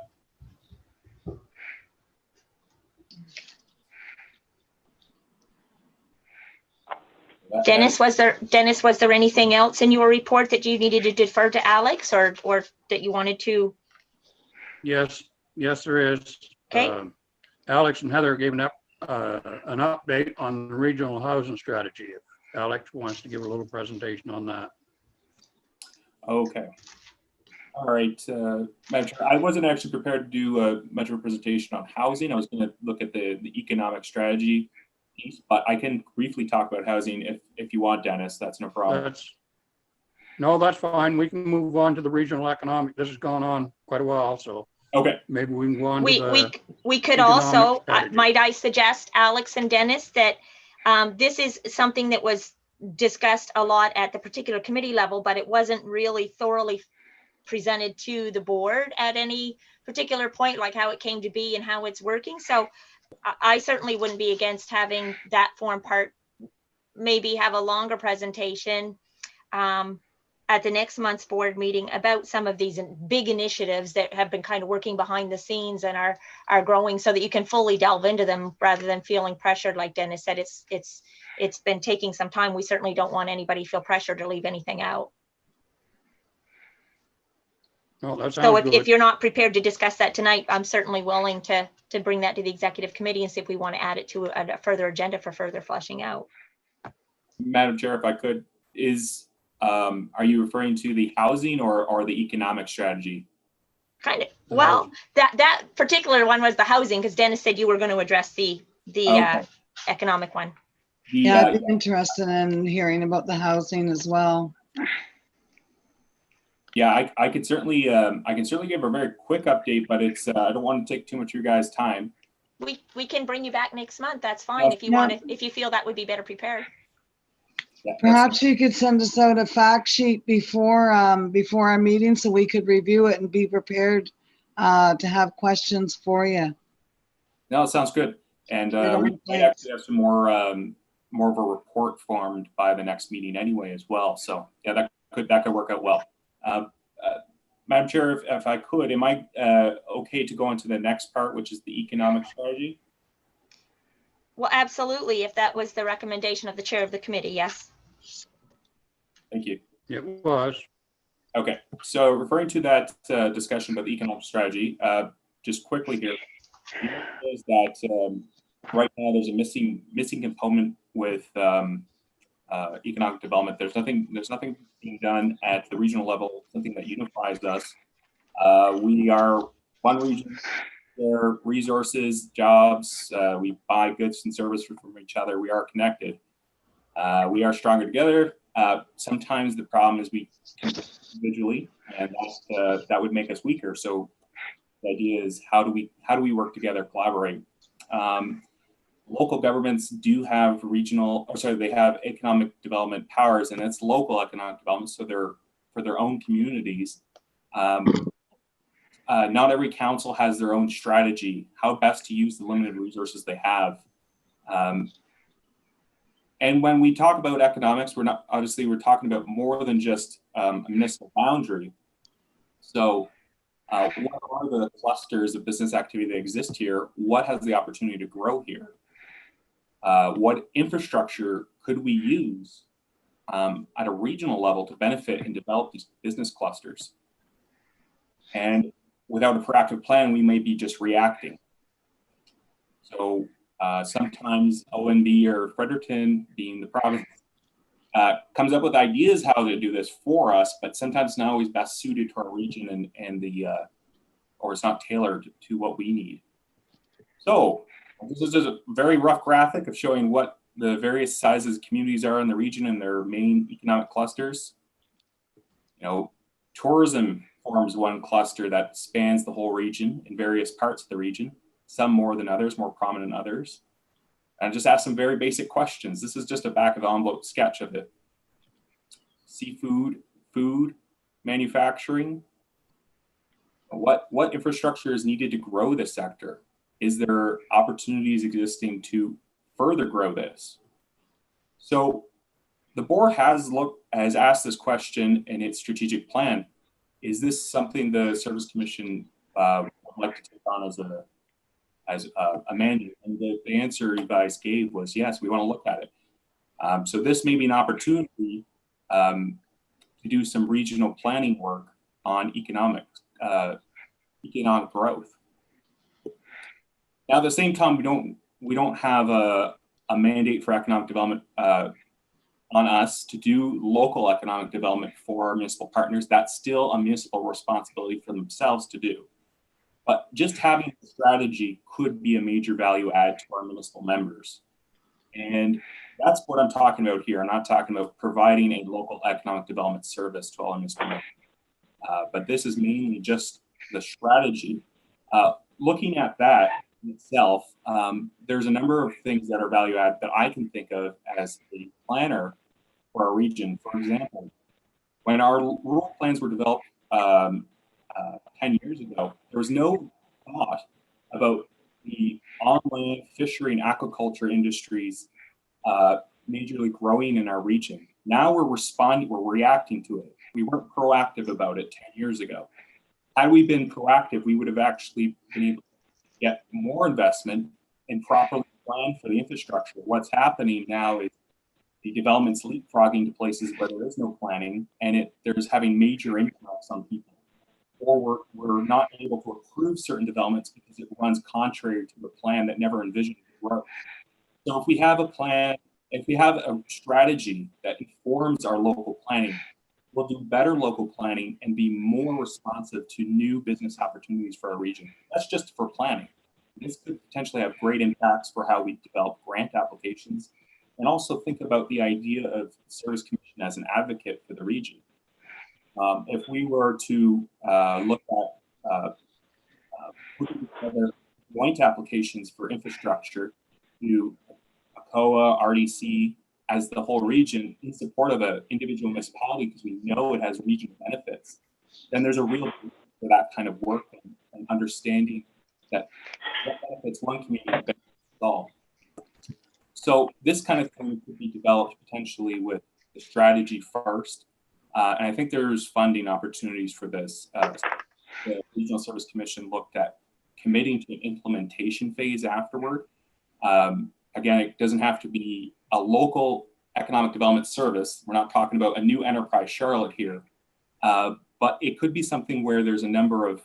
Dennis, was there anything else in your report that you needed to defer to Alex or that you wanted to? Yes, there is. Okay. Alex and Heather gave an update on the regional housing strategy. If Alex wants to give a little presentation on that. Okay. All right, Madam Chair, I wasn't actually prepared to do much of a presentation on housing. I was going to look at the economic strategy piece, but I can briefly talk about housing if you want, Dennis. That's no problem. That's fine. We can move on to the regional economic. This has gone on quite a while, so okay. Maybe we can go on to the we could also, might I suggest, Alex and Dennis, that this is something that was discussed a lot at the particular committee level, but it wasn't really thoroughly presented to the board at any particular point, like how it came to be and how it's working. So I certainly wouldn't be against having that form part, maybe have a longer presentation at the next month's board meeting about some of these big initiatives that have been kind of working behind the scenes and are growing, so that you can fully delve into them rather than feeling pressured. Like Dennis said, it's been taking some time. We certainly don't want anybody to feel pressured to leave anything out. Oh, that sounds so good. if you're not prepared to discuss that tonight, I'm certainly willing to bring that to the executive committee and see if we want to add it to a further agenda for further fleshing out. Madam Chair, if I could, are you referring to the housing or the economic strategy? Kind of. Well, that particular one was the housing, because Dennis said you were going to address the economic one. Yeah, I'd be interested in hearing about the housing as well. Yeah, I can certainly give a very quick update, but it's I don't want to take too much of your guys' time. We can bring you back next month. That's fine if you want to, if you feel that would be better prepared. Yeah, perhaps you could send us out a fact sheet before our meeting so we could review it and be prepared to have questions for you. No, it sounds good. And we might actually have some more of a report formed by the next meeting anyway as well. So yeah, that could work out well. Madam Chair, if I could, am I okay to go on to the next part, which is the economic strategy? Well, absolutely. If that was the recommendation of the chair of the committee, yes. Thank you. It was. Okay, so referring to that discussion about the economic strategy, just quickly here, is that right now there's a missing component with economic development. There's nothing being done at the regional level, something that unifies us. We are one region, share resources, jobs. We buy goods and services from each other. We are connected. We are stronger together. Sometimes the problem is we compete individually, and that would make us weaker. So the idea is how do we work together, collaborate? Local governments do have they have economic development powers, and it's local economic development, so they're for their own communities. Not every council has their own strategy, how best to use the limited resources they have. And when we talk about economics, we're talking about more than just a municipal boundary. So what are the clusters of business activity that exist here? What has the opportunity to grow here? What infrastructure could we use at a regional level to benefit and develop these business clusters? And without a proactive plan, we may be just reacting. So sometimes ONB or Fredericton, being the province, comes up with ideas how to do this for us, but sometimes not always best suited to our region and or it's not tailored to what we need. So this is just a very rough graphic of showing what the various sizes communities are in the region and their main economic clusters. You know, tourism forms one cluster that spans the whole region in various parts of the region, some more than others, more prominent than others. And just ask some very basic questions. This is just a back of the envelope sketch of it. Seafood, food, manufacturing. What infrastructure is needed to grow this sector? Is there opportunities existing to further grow this? So the board has asked this question in its strategic plan. Is this something the Service Commission would like to take on as a mandate? And the answer you guys gave was yes, we want to look at it. So this may be an opportunity to do some regional planning work on economic growth. Now, at the same time, we don't have a mandate for economic development on us to do local economic development for our municipal partners. That's still a municipal responsibility for themselves to do. But just having a strategy could be a major value add to our municipal members. And that's what I'm talking about here. I'm not talking about providing a local economic development service to all our municipal members. But this is mainly just the strategy. Looking at that in itself, there's a number of things that are value add that I can think of as a planner for our region. For example, when our rural plans were developed 10 years ago, there was no thought about the on-land fishery and aquaculture industries majorly growing in our region. Now we're reacting to it. We weren't proactive about it 10 years ago. Had we been proactive, we would have actually been able to get more investment and properly plan for the infrastructure. What's happening now is the development's leapfrogging to places where there is no planning, and there's having major impacts on people. Or we're not able to approve certain developments because it runs contrary to the plan that never envisioned growth. So if we have a plan, if we have a strategy that informs our local planning, we'll do better local planning and be more responsive to new business opportunities for our region. That's just for planning. This could potentially have great impacts for how we develop grant applications, and also think about the idea of the Service Commission as an advocate for the region. If we were to look at putting together joint applications for infrastructure to ACOA, RDC, as the whole region in support of an individual municipality, because we know it has regional benefits, then there's a real need for that kind of work and understanding that what benefits one community benefits all. So this kind of thing could be developed potentially with the strategy first. And I think there's funding opportunities for this. The Regional Service Commission looked at committing to an implementation phase afterward. Again, it doesn't have to be a local economic development service. We're not talking about a new enterprise Charlotte here, but it could be something where there's a number of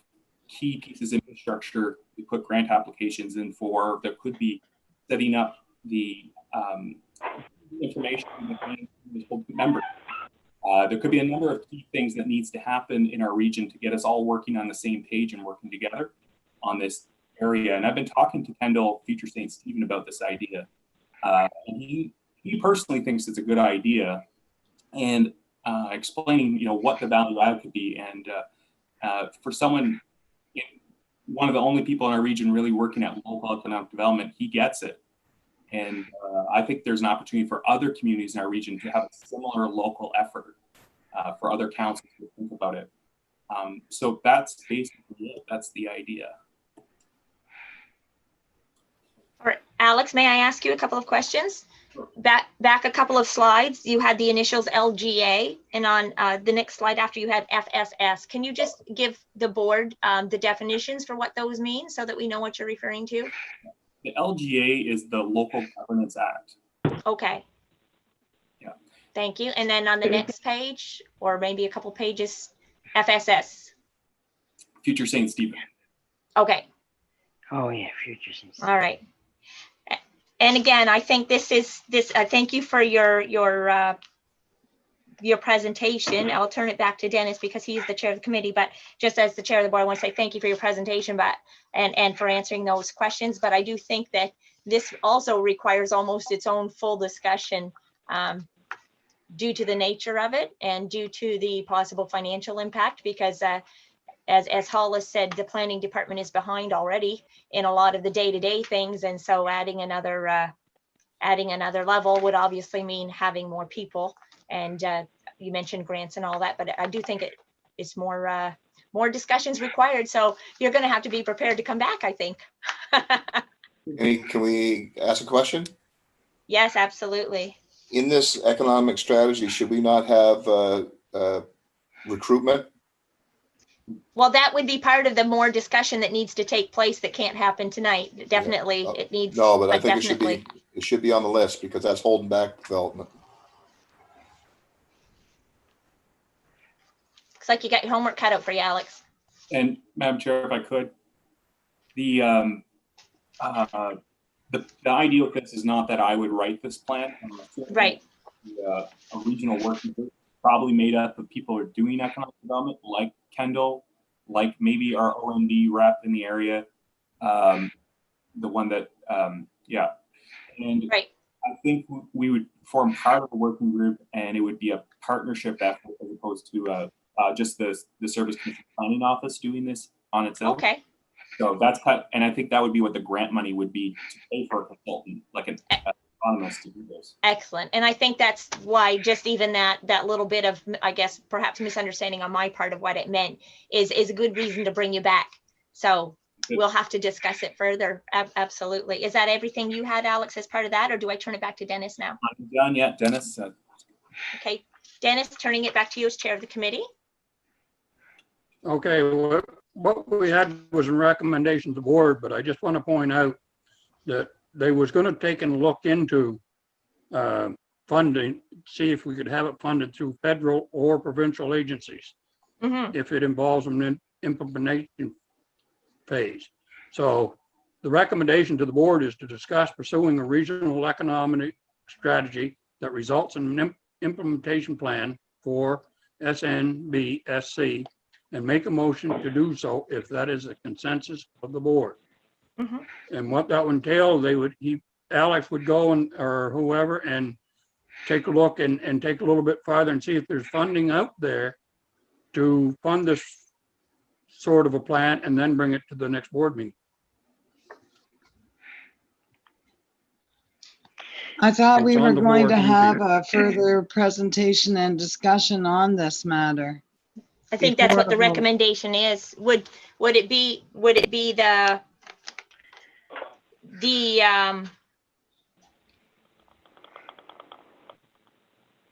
key pieces of infrastructure we put grant applications in for. There could be setting up the information with members. There could be a number of key things that needs to happen in our region to get us all working on the same page and working together on this area. And I've been talking to Kendall, future St. Stephen, about this idea. And he personally thinks it's a good idea, and explaining, what the value add could be. And for someone, one of the only people in our region really working at local economic development, he gets it. And I think there's an opportunity for other communities in our region to have a similar local effort for other councils to think about it. So that's basically it. That's the idea. All right, Alex, may I ask you a couple of questions? Back a couple of slides, you had the initials LGA, and on the next slide after you had FSS. Can you just give the board the definitions for what those mean so that we know what you're referring to? The LGA is the Local Governance Act. Okay. Yeah. Thank you. And then on the next page, or maybe a couple pages, FSS. Future St. Stephen. Okay. Oh yeah, future St. All right. And again, I think thank you for your presentation. I'll turn it back to Dennis because he's the chair of the committee, but just as the chair of the board, I want to say thank you for your presentation, and for answering those questions. But I do think that this also requires almost its own full discussion due to the nature of it and due to the possible financial impact, because as Hollis said, the planning department is behind already in a lot of the day-to-day things. And so adding another level would obviously mean having more people. And you mentioned grants and all that, but I do think it's more discussions required. So you're going to have to be prepared to come back, I think. Can we ask a question? Yes, absolutely. In this economic strategy, should we not have recruitment? Well, that would be part of the more discussion that needs to take place that can't happen tonight. Definitely, it needs. No, but I think definitely. it should be on the list because that's holding back development. Looks like you got your homework cut out for you, Alex. And Madam Chair, if I could, the idea with this is not that I would write this plan. Right. A regional working group probably made up of people who are doing economic development, like Kendall, like maybe our OMD rep in the area, the one that, yeah. And right. I think we would form part of a working group, and it would be a partnership effort as opposed to just the Service Commission Planning Office doing this on its own. Okay. So that's cut, and I think that would be what the grant money would be to pay for a consultant, like an economist to do this. Excellent. And I think that's why just even that little bit of, I guess, perhaps misunderstanding on my part of what it meant is a good reason to bring you back. So we'll have to discuss it further. Absolutely. Is that everything you had, Alex, as part of that, or do I turn it back to Dennis now? I'm done yet, Dennis. Okay. Dennis, turning it back to you as chair of the committee. Okay, what we had was a recommendation to the board, but I just want to point out that they was going to take a look into funding, see if we could have it funded through federal or provincial agencies, if it involves an implementation phase. So the recommendation to the board is to discuss pursuing a regional economic strategy that results in an implementation plan for SNBSC, and make a motion to do so if that is the consensus of the board. And what that would entail, Alex would go or whoever and take a look and take a little bit farther and see if there's funding out there to fund this sort of a plan, and then bring it to the next board meeting. I thought we It's were on the going board, to you have can- a further presentation and discussion on this matter. I think that's what the Before- recommendation is. Would it be the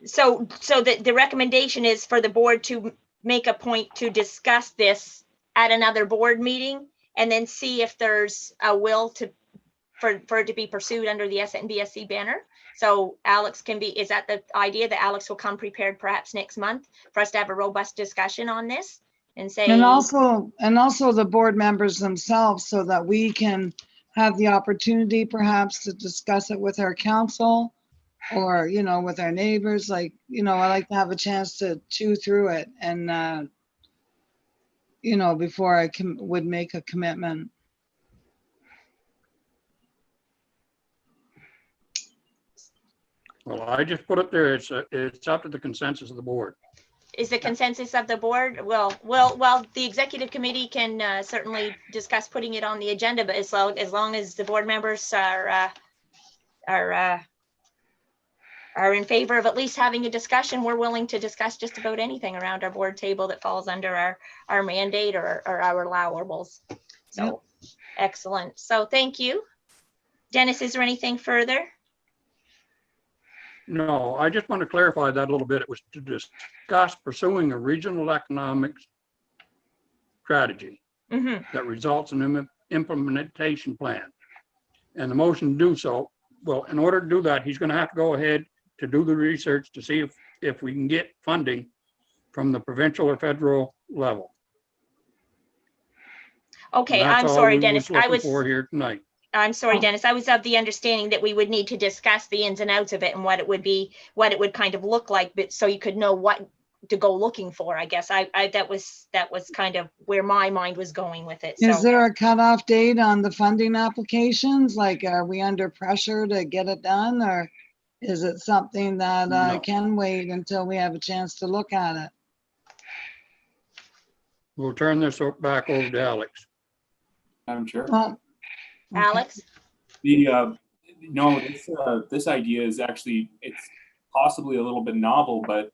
so the recommendation is for the board to make a point to discuss this at another board meeting, and then see if there's a will for it to be pursued under the SNBSC banner. So Alex is that the idea that Alex will come prepared perhaps next month for us to have a robust discussion on this and say. And also the board members themselves, so that we can have the opportunity perhaps to discuss it with our council or, with our neighbors. I like to have a chance to chew through it and, before I would make a commitment. Well, I just put it there. It's up to the consensus of the board. Is the consensus of the board? Well, the executive committee can certainly discuss putting it on the agenda, but as long as the board members are in favor of at least having a discussion, we're willing to discuss just about anything around our board table that falls under our mandate or our allowables. So, excellent. So thank you. Dennis, is there anything further? No, I just want to clarify that a little bit. It was to discuss pursuing a regional economic strategy that results in an implementation plan. And the motion to do so, well, in order to do that, he's going to have to go ahead to do the research to see if we can get funding from the provincial or federal level. Okay, I'm sorry, Dennis. I was for here tonight. I'm sorry, Dennis, I was of the understanding that we would need to discuss the ins and outs of it and what it would be, what it would kind of look like, but so you could know what to go looking for, I guess. That was kind of where my mind was going with it. Is So there a cutoff date on the funding applications? Like, are we under pressure to get it done, or is it something that No. can wait until we have a chance to look at it? We'll turn this back over to Alex. Madam Chair. Well, Alex? The no, this idea is actually, it's possibly a little bit novel, but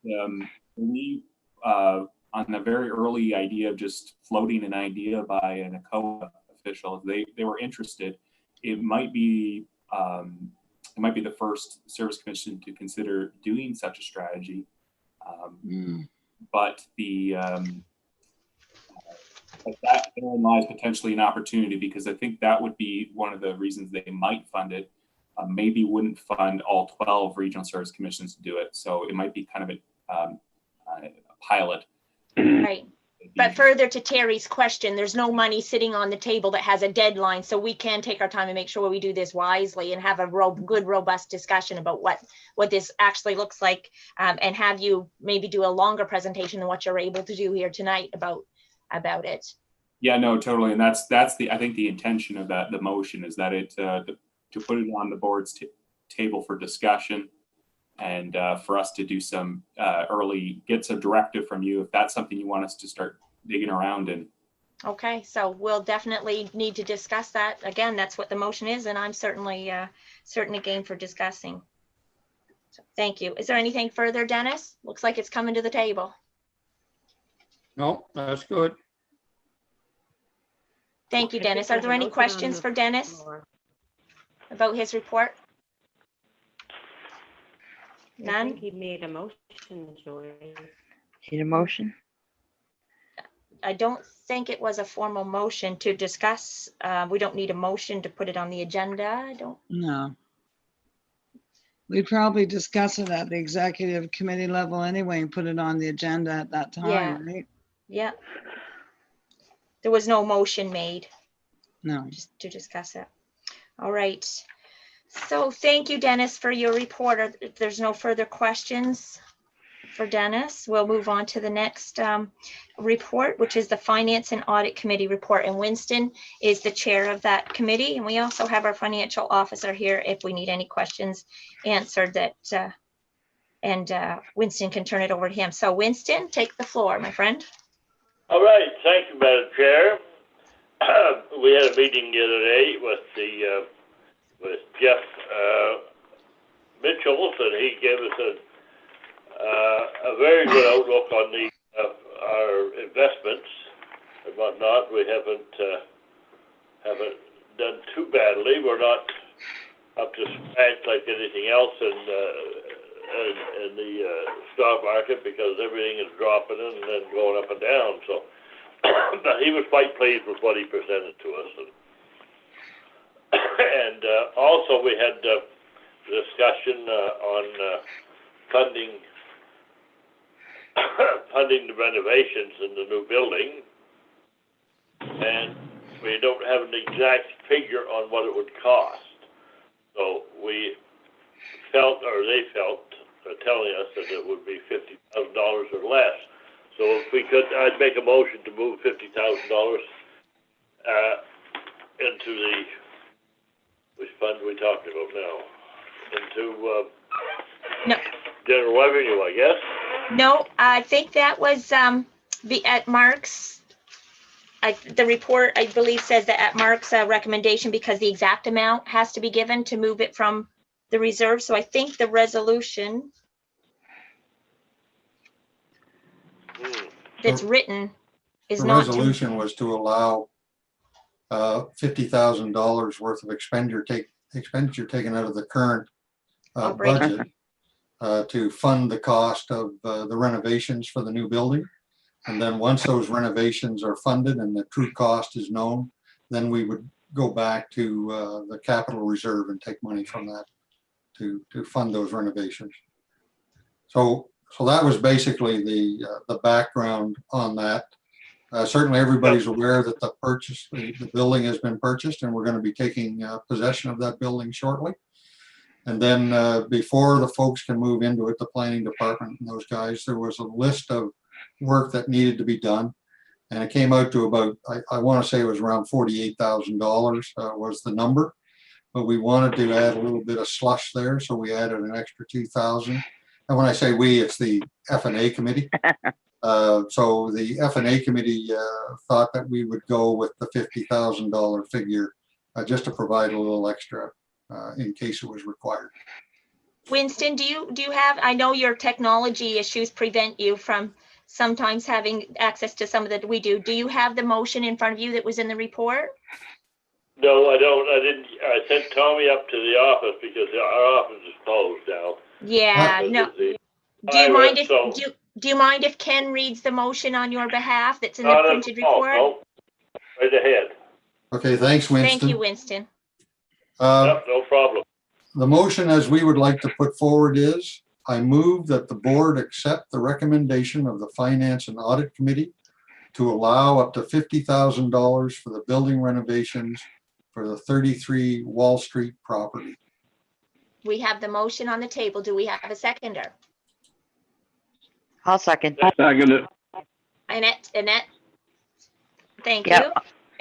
we on the very early idea of just floating an idea by an ACOA official, they were interested. It might be the first service commission to consider doing such a strategy, but that therein lies potentially an opportunity, because I think that would be one of the reasons they might fund it. Maybe wouldn't fund all 12 regional service commissions to do it. So it might be kind of a pilot. Right. But further to Terry's question, there's no money sitting on the table that has a deadline. So we can take our time and make sure we do this wisely and have a good, robust discussion about what this actually looks like, and have you maybe do a longer presentation than what you're able to do here tonight about it. Yeah, no, totally. And that's I think the intention of the motion is that to put it on the board's table for discussion, and for us to do some get some directive from you if that's something you want us to start digging around in. Okay, so we'll definitely need to discuss that. Again, that's what the motion is, and I'm certainly game for discussing. So thank you. Is there anything further, Dennis? Looks like it's coming to the table. No, that's good. Thank you, Dennis. Are there any questions for Dennis about his report? None? I think he made a motion, Joy. Need a motion? I don't think it was a formal motion to discuss. We don't need a motion to put it on the agenda. I don't. no. We'd probably discuss it at the executive committee level anyway and put it on the agenda at that time, right? Yeah. There was no motion made. No. Just to discuss it. All right. So thank you, Dennis, for your report. If there's no further questions for Dennis, we'll move on to the next report, which is the Finance and Audit Committee report. And Winston is the chair of that committee. And we also have our financial officer here if we need any questions answered that, and Winston can turn it over to him. So Winston, take the floor, my friend. All right, thank you, Madam Chair. We had a meeting the other day with Jeff Mitchell, and he gave us a very good outlook on our investments and whatnot. We haven't done too badly. We're not up to scratch like anything else in the stock market, because everything is dropping and then going up and down. So, but he was quite pleased with what he presented to us. And also we had discussion on funding the renovations in the new building, and we don't have an exact figure on what it would cost. So we felt, or they felt, telling us that it would be $50,000 or less. So if we could, I'd make a motion to move $50,000 into the, which fund we talking about now? Into No. general revenue, I guess. No, I think that was at Mark's. The report, I believe, says that at Mark's recommendation, because the exact amount has to be given to move it from the reserve. So I think the resolution that's written is The not to. resolution was to allow $50,000 worth of expenditure taken out of the current budget to fund the cost of the renovations for the new building. And then once those renovations are funded and the true cost is known, then we would go back to the capital reserve and take money from that to fund those renovations. So that was basically the background on that. Certainly, everybody's aware that the building has been purchased, and we're going to be taking possession of that building shortly. And then before the folks can move into it, the planning department and those guys, there was a list of work that needed to be done. And it came out to about, I want to say it was around $48,000 was the number. But we wanted to add a little bit of slush there, so we added an extra 2,000. And when I say we, it's the F&A committee. So the F&A committee thought that we would go with the $50,000 figure just to provide a little extra in case it was required. Winston, do you have, I know your technology issues prevent you from sometimes having access to some of that we do. Do you have the motion in front of you that was in the report? No, I don't. I didn't. I sent Tommy up to the office because our office is closed now. Yeah, no. Do you mind if Ken reads the motion on your behalf that's in the printed report? No. Right ahead. Okay, thanks, Winston. Thank you, Winston. Yep, no problem. The motion as we would like to put forward is, I move that the board accept the recommendation of the Finance and Audit Committee to allow up to $50,000 for the building renovations for the 33 Wall Street property. We have the motion on the table. Do we have a seconder? I'll second. Second it. Annette? Thank Yep. you.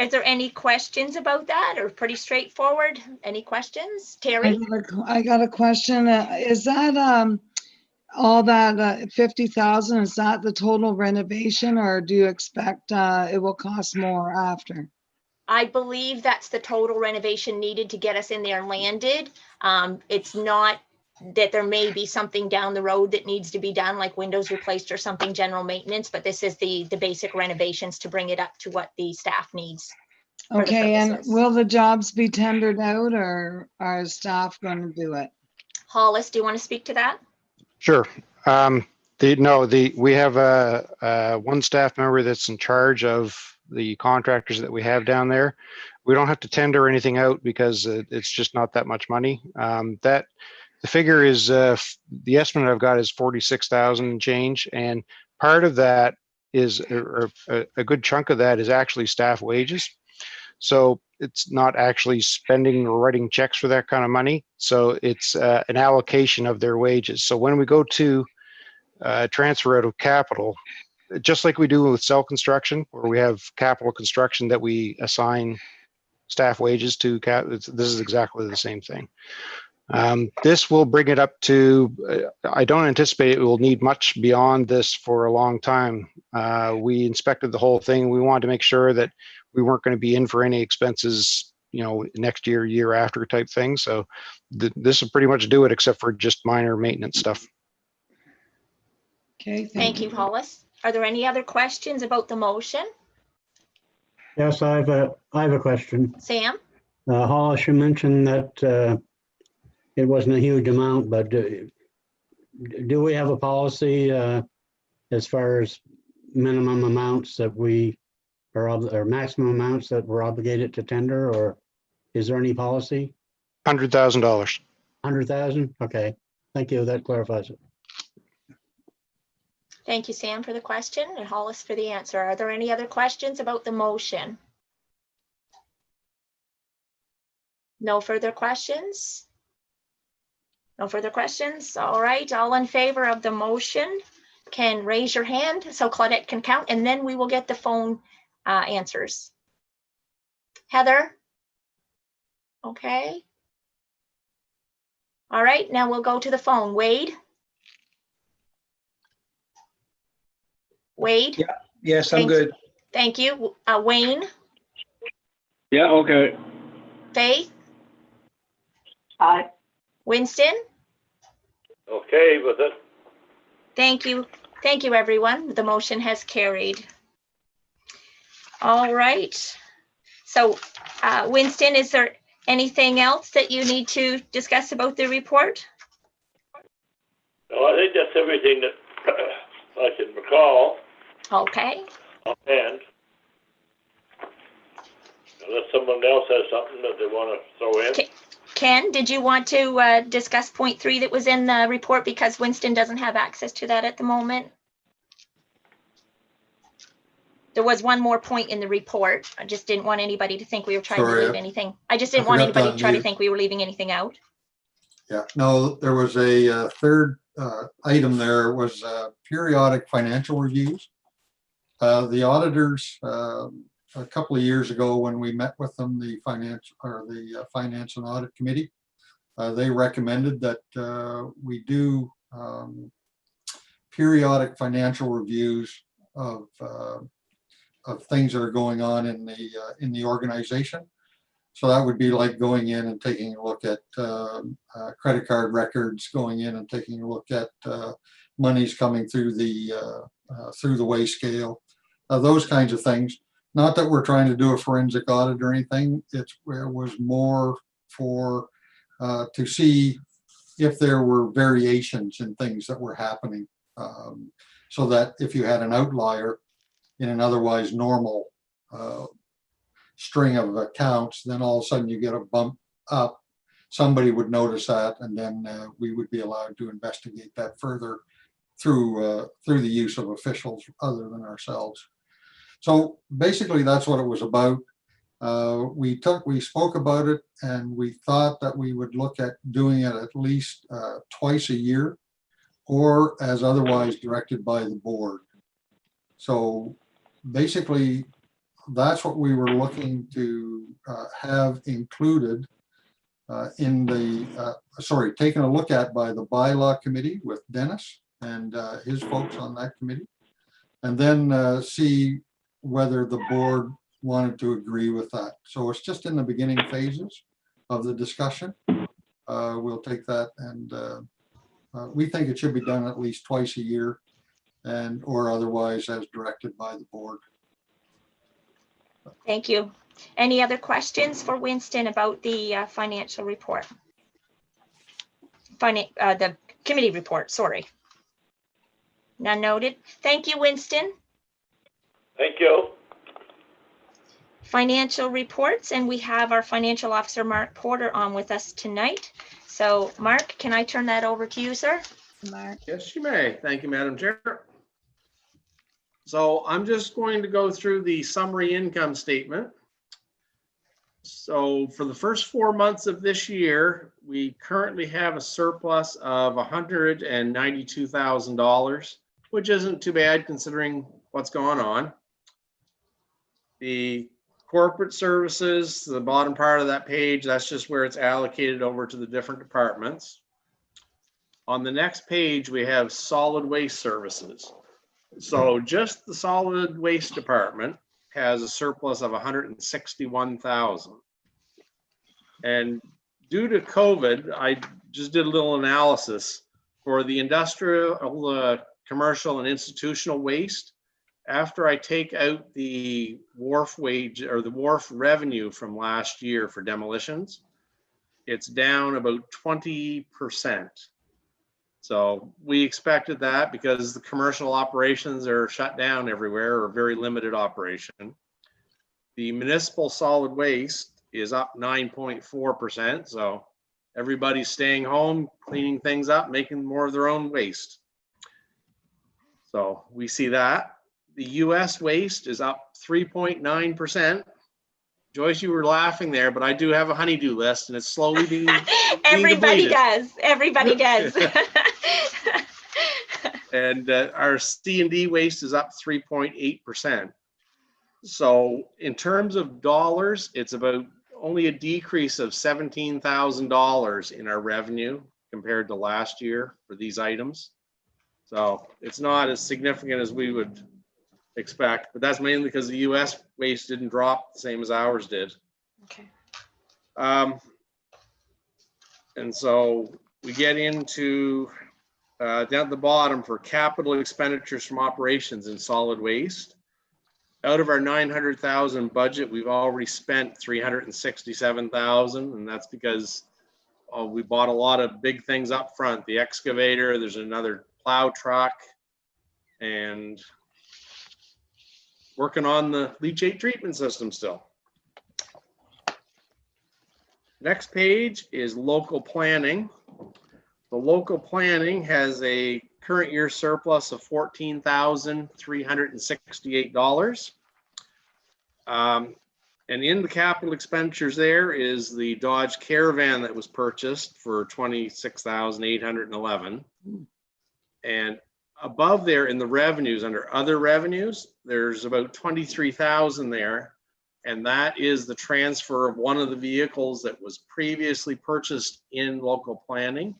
Is there any questions about that or pretty straightforward? Any questions? Terry? I got a question. Is that all that 50,000, is that the total renovation, or do you expect it will cost more after? I believe that's the total renovation needed to get us in there landed. It's not that there may be something down the road that needs to be done, like windows replaced or something, general maintenance, but this is the basic renovations to bring it up to what the staff needs. Okay, and will the jobs be tendered out, or are staff going to do it? Hollis, do you want to speak to that? Sure. We have one staff member that's in charge of the contractors that we have down there. We don't have to tender anything out because it's just not that much money. The figure is, the estimate I've got is 46,000 and change. And part of that is, or a good chunk of that is actually staff wages. So it's not actually spending or writing checks for that kind of money. So it's an allocation of their wages. So when we go to transfer out of capital, just like we do with cell construction, where we have capital construction that we assign staff wages to, this is exactly the same thing. This will bring it up to, I don't anticipate it will need much beyond this for a long time. We inspected the whole thing. We wanted to make sure that we weren't going to be in for any expenses, next year, year after type thing. So this will pretty much do it, except for just minor maintenance stuff. Okay, thank you, Hollis. Are there any other questions about the motion? Yes, I have a question. Sam? Hollis, you mentioned that it wasn't a huge amount, but do we have a policy as far as minimum amounts that we are, or maximum amounts that we're obligated to tender, or is there any policy? $100,000. 100,000? Okay, thank you. That clarifies it. Thank you, Sam, for the question, and Hollis for the answer. Are there any other questions about the motion? No further questions? No further questions? All right, all in favor of the motion can raise your hand so Claudette can count, and then we will get the phone answers. Heather? Okay. All right, now we'll go to the phone. Wade? Wade? Yeah. Yes, I'm good. Thank you. Wayne? Yeah, okay. Faith? Aye. Winston? Okay with it. Thank you. Thank you, everyone. The motion has carried. All right. So, Winston, is there anything else that you need to discuss about the report? No, I think that's everything that I can recall. Okay. And unless someone else has something that they want to throw in. Ken, did you want to discuss point 3 that was in the report, because Winston doesn't have access to that at the moment? there was one more point in the report. I just didn't want anybody to think we were trying Sorry, to leave anything. I just didn't want forgot to anybody to try to unmute. think we were leaving anything out. Yeah, no, there was a third item there was periodic financial reviews. The auditors, a couple of years ago when we met with them, the finance and audit committee, they recommended that we do periodic financial reviews of things that are going on in the organization. So that would be like going in and taking a look at credit card records, going in and taking a look at monies coming through the weigh scale, those kinds of things. Not that we're trying to do a forensic audit or anything. It was more for to see if there were variations in things that were happening, so that if you had an outlier in an otherwise normal string of accounts, then all of a sudden you get a bump up. Somebody would notice that, and then we would be allowed to investigate that further through the use of officials other than ourselves. So basically, that's what it was about. We spoke about it, and we thought that we would look at doing it at least twice a year, or as otherwise directed by the board. So basically, that's what we were looking to have included in the, taken a look at by the bylaw committee with Dennis and his folks on that committee, and then see whether the board wanted to agree with that. So it's just in the beginning phases of the discussion. We'll take that, and we think it should be done at least twice a year, and or otherwise as directed by the board. Thank you. Any other questions for Winston about the financial report? The committee report, sorry. None noted. Thank you, Winston. Thank you. Financial reports, and we have our financial officer, Mark Porter, on with us tonight. So Mark, can I turn that over to you, sir? Mark. Yes, you may. Thank you, Madam Chair. So I'm just going to go through the summary income statement. So for the first 4 months of this year, we currently have a surplus of $192,000, which isn't too bad considering what's going on. The corporate services, the bottom part of that page, that's just where it's allocated over to the different departments. On the next page, we have solid waste services. So just the solid waste department has a surplus of $161,000. And due to COVID, I just did a little analysis for the industrial, commercial, and institutional waste. After I take out the wharf wage or the wharf revenue from last year for demolitions, it's down about 20%. So we expected that because the commercial operations are shut down everywhere or very limited operation. The municipal solid waste is up 9.4%. So everybody's staying home, cleaning things up, making more of their own waste. So we see that. The US waste is up 3.9%. Joyce, you were laughing there, but I do have a honeydew list and it's slowly being Everybody does. Everybody does. And our C&D waste is up 3.8%. So in terms of dollars, it's about only a decrease of $17,000 in our revenue compared to last year for these items. So it's not as significant as we would expect, but that's mainly because the US waste didn't drop the same as ours did. Okay. And so we get into down at the bottom for capital expenditures from operations in solid waste. Out of our 900,000 budget, we've already spent 367,000, and that's because we bought a lot of big things up front. The excavator, there's another plow truck, and working on the leachate treatment system still. Next page is local planning. The local planning has a current year surplus of $14,368. And in the capital expenditures there is the Dodge Caravan that was purchased for $26,811. And above there in the revenues, under other revenues, there's about 23,000 there. And that is the transfer of one of the vehicles that was previously purchased in local planning.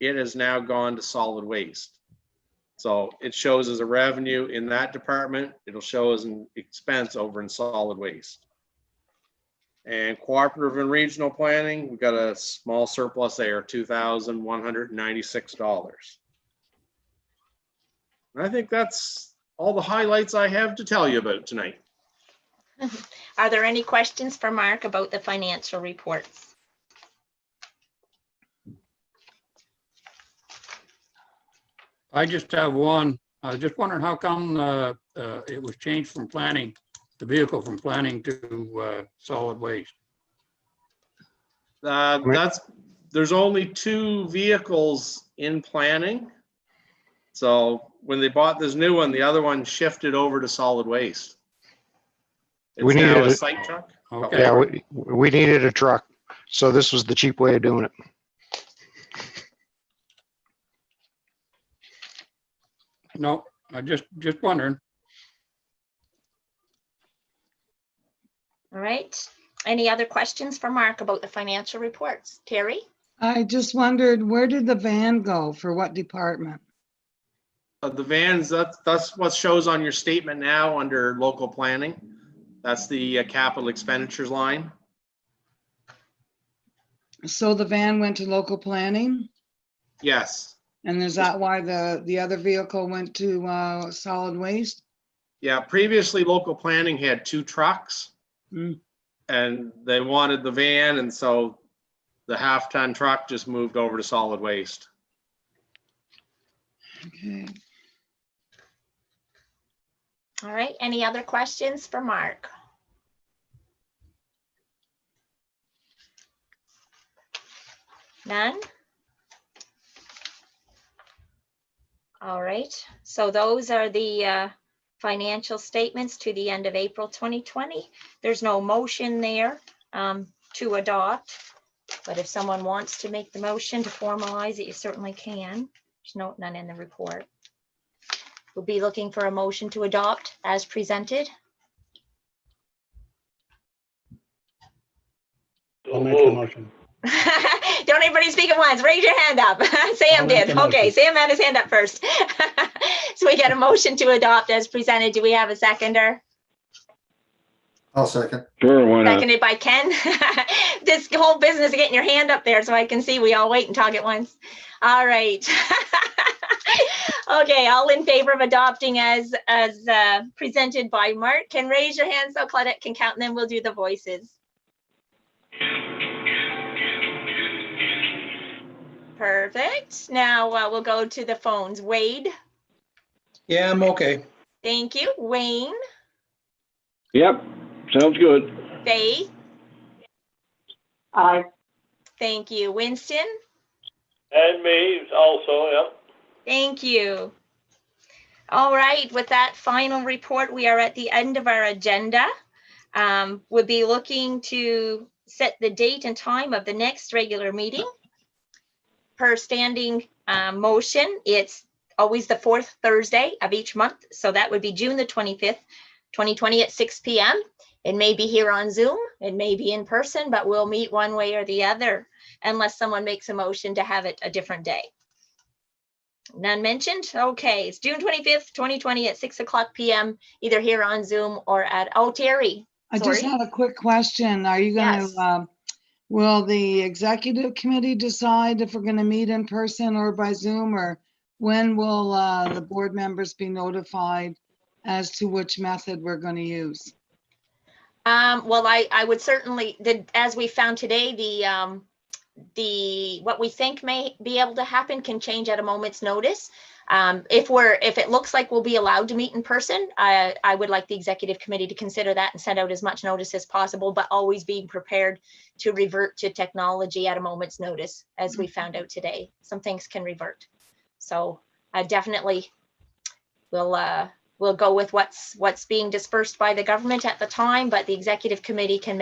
It has now gone to solid waste. So it shows as a revenue in that department. It'll show as an expense over in solid waste. And cooperative and regional planning, we've got a small surplus there, $2,196. And I think that's all the highlights I have to tell you about tonight. Are there any questions for Mark about the financial reports? I just have one. I was just wondering how come it was changed from planning, the vehicle from planning to solid waste? There's only 2 vehicles in planning. So when they bought this new one, the other one shifted over to solid waste. It's We needed now a a- site truck. Okay. Yeah, we needed a truck. So this was the cheap way of doing it. No, I just wondering. All right. Any other questions for Mark about the financial reports? Terry? I just wondered, where did the van go? For what department? The vans, that's what shows on your statement now under local planning. That's the capital expenditures line. So the van went to local planning? Yes. And is that why the other vehicle went to solid waste? Yeah, previously local planning had 2 trucks. And they wanted the van, and so the half-ton truck just moved over to solid waste. Okay. All right. Any other questions for Mark? None? All right. So those are the financial statements to the end of April 2020. There's no motion there to adopt, but if someone wants to make the motion to formalize it, you certainly can. There's none in the report. We'll be looking for a motion to adopt as presented. I'll make the motion. Don't everybody speak at once. Raise your hand up. Sam I'll make did. the Okay, motion. Sam had his hand up first. So we got a motion to adopt as presented. Do we have a seconder? I'll second. Sure, why not? Seconded by Ken. This whole business of getting your hand up there so I can see we all wait and talk at once. All right. Okay, all in favor of adopting as presented by Mark, can raise your hand so Claudette can count, and then we'll do the voices. Perfect. Now we'll go to the phones. Wade. Yeah, I'm okay. Thank you. Wayne. Yep, sounds good. Faith. Aye. Thank you. Winston. And me also, yep. Thank you. All right, with that final report, we are at the end of our agenda. We'll be looking to set the date and time of the next regular meeting. Per standing motion, it's always the 4th Thursday of each month. So that would be June the 25th, 2020 at 6 p.m. It may be here on Zoom, it may be in person, but we'll meet one way or the other unless someone makes a motion to have it a different day. None mentioned? Okay, it's June 25th, 2020 at 6 o'clock p.m. either here on Zoom or at, oh, Terry. I just Sorry. have a quick question. Are you going Yes. to, will the executive committee decide if we're going to meet in person or by Zoom, or when will the board members be notified as to which method we're going to use? Well, I would certainly, as we found today, what we think may be able to happen can change at a moment's notice. If it looks like we'll be allowed to meet in person, I would like the executive committee to consider that and send out as much notice as possible, but always being prepared to revert to technology at a moment's notice, as we found out today. Some things can revert. So definitely we'll we'll go with what's being dispersed by the government at the time, but the executive committee can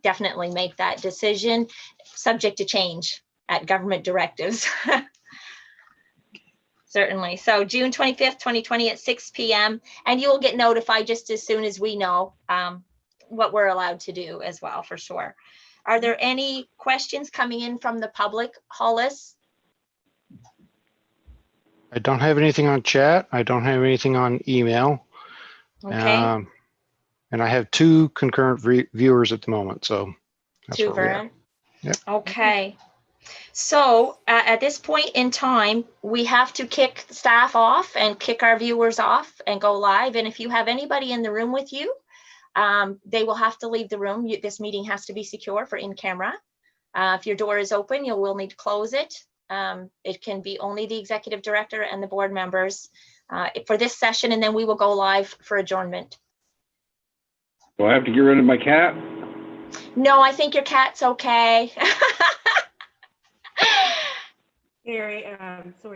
definitely make that decision, subject to change at government directives. Certainly. So June 25th, 2020 at 6 p.m. And you will get notified just as soon as we know what we're allowed to do as well, for sure. Are there any questions coming in from the public, Hollis? I don't have anything on chat. I don't have anything on email. Okay. And I have 2 concurrent viewers at the moment. So that's 2 where we are. Vern. Yep. Okay. So at this point in time, we have to kick staff off and kick our viewers off and go live. And if you have anybody in the room with you, they will have to leave the room. This meeting has to be secure for in camera. If your door is open, you will need to close it. It can be only the executive director and the board members for this session, and then we will go live for adjournment. Do I have to get rid of my cat? No, I think your cat's okay. Gary, sorry,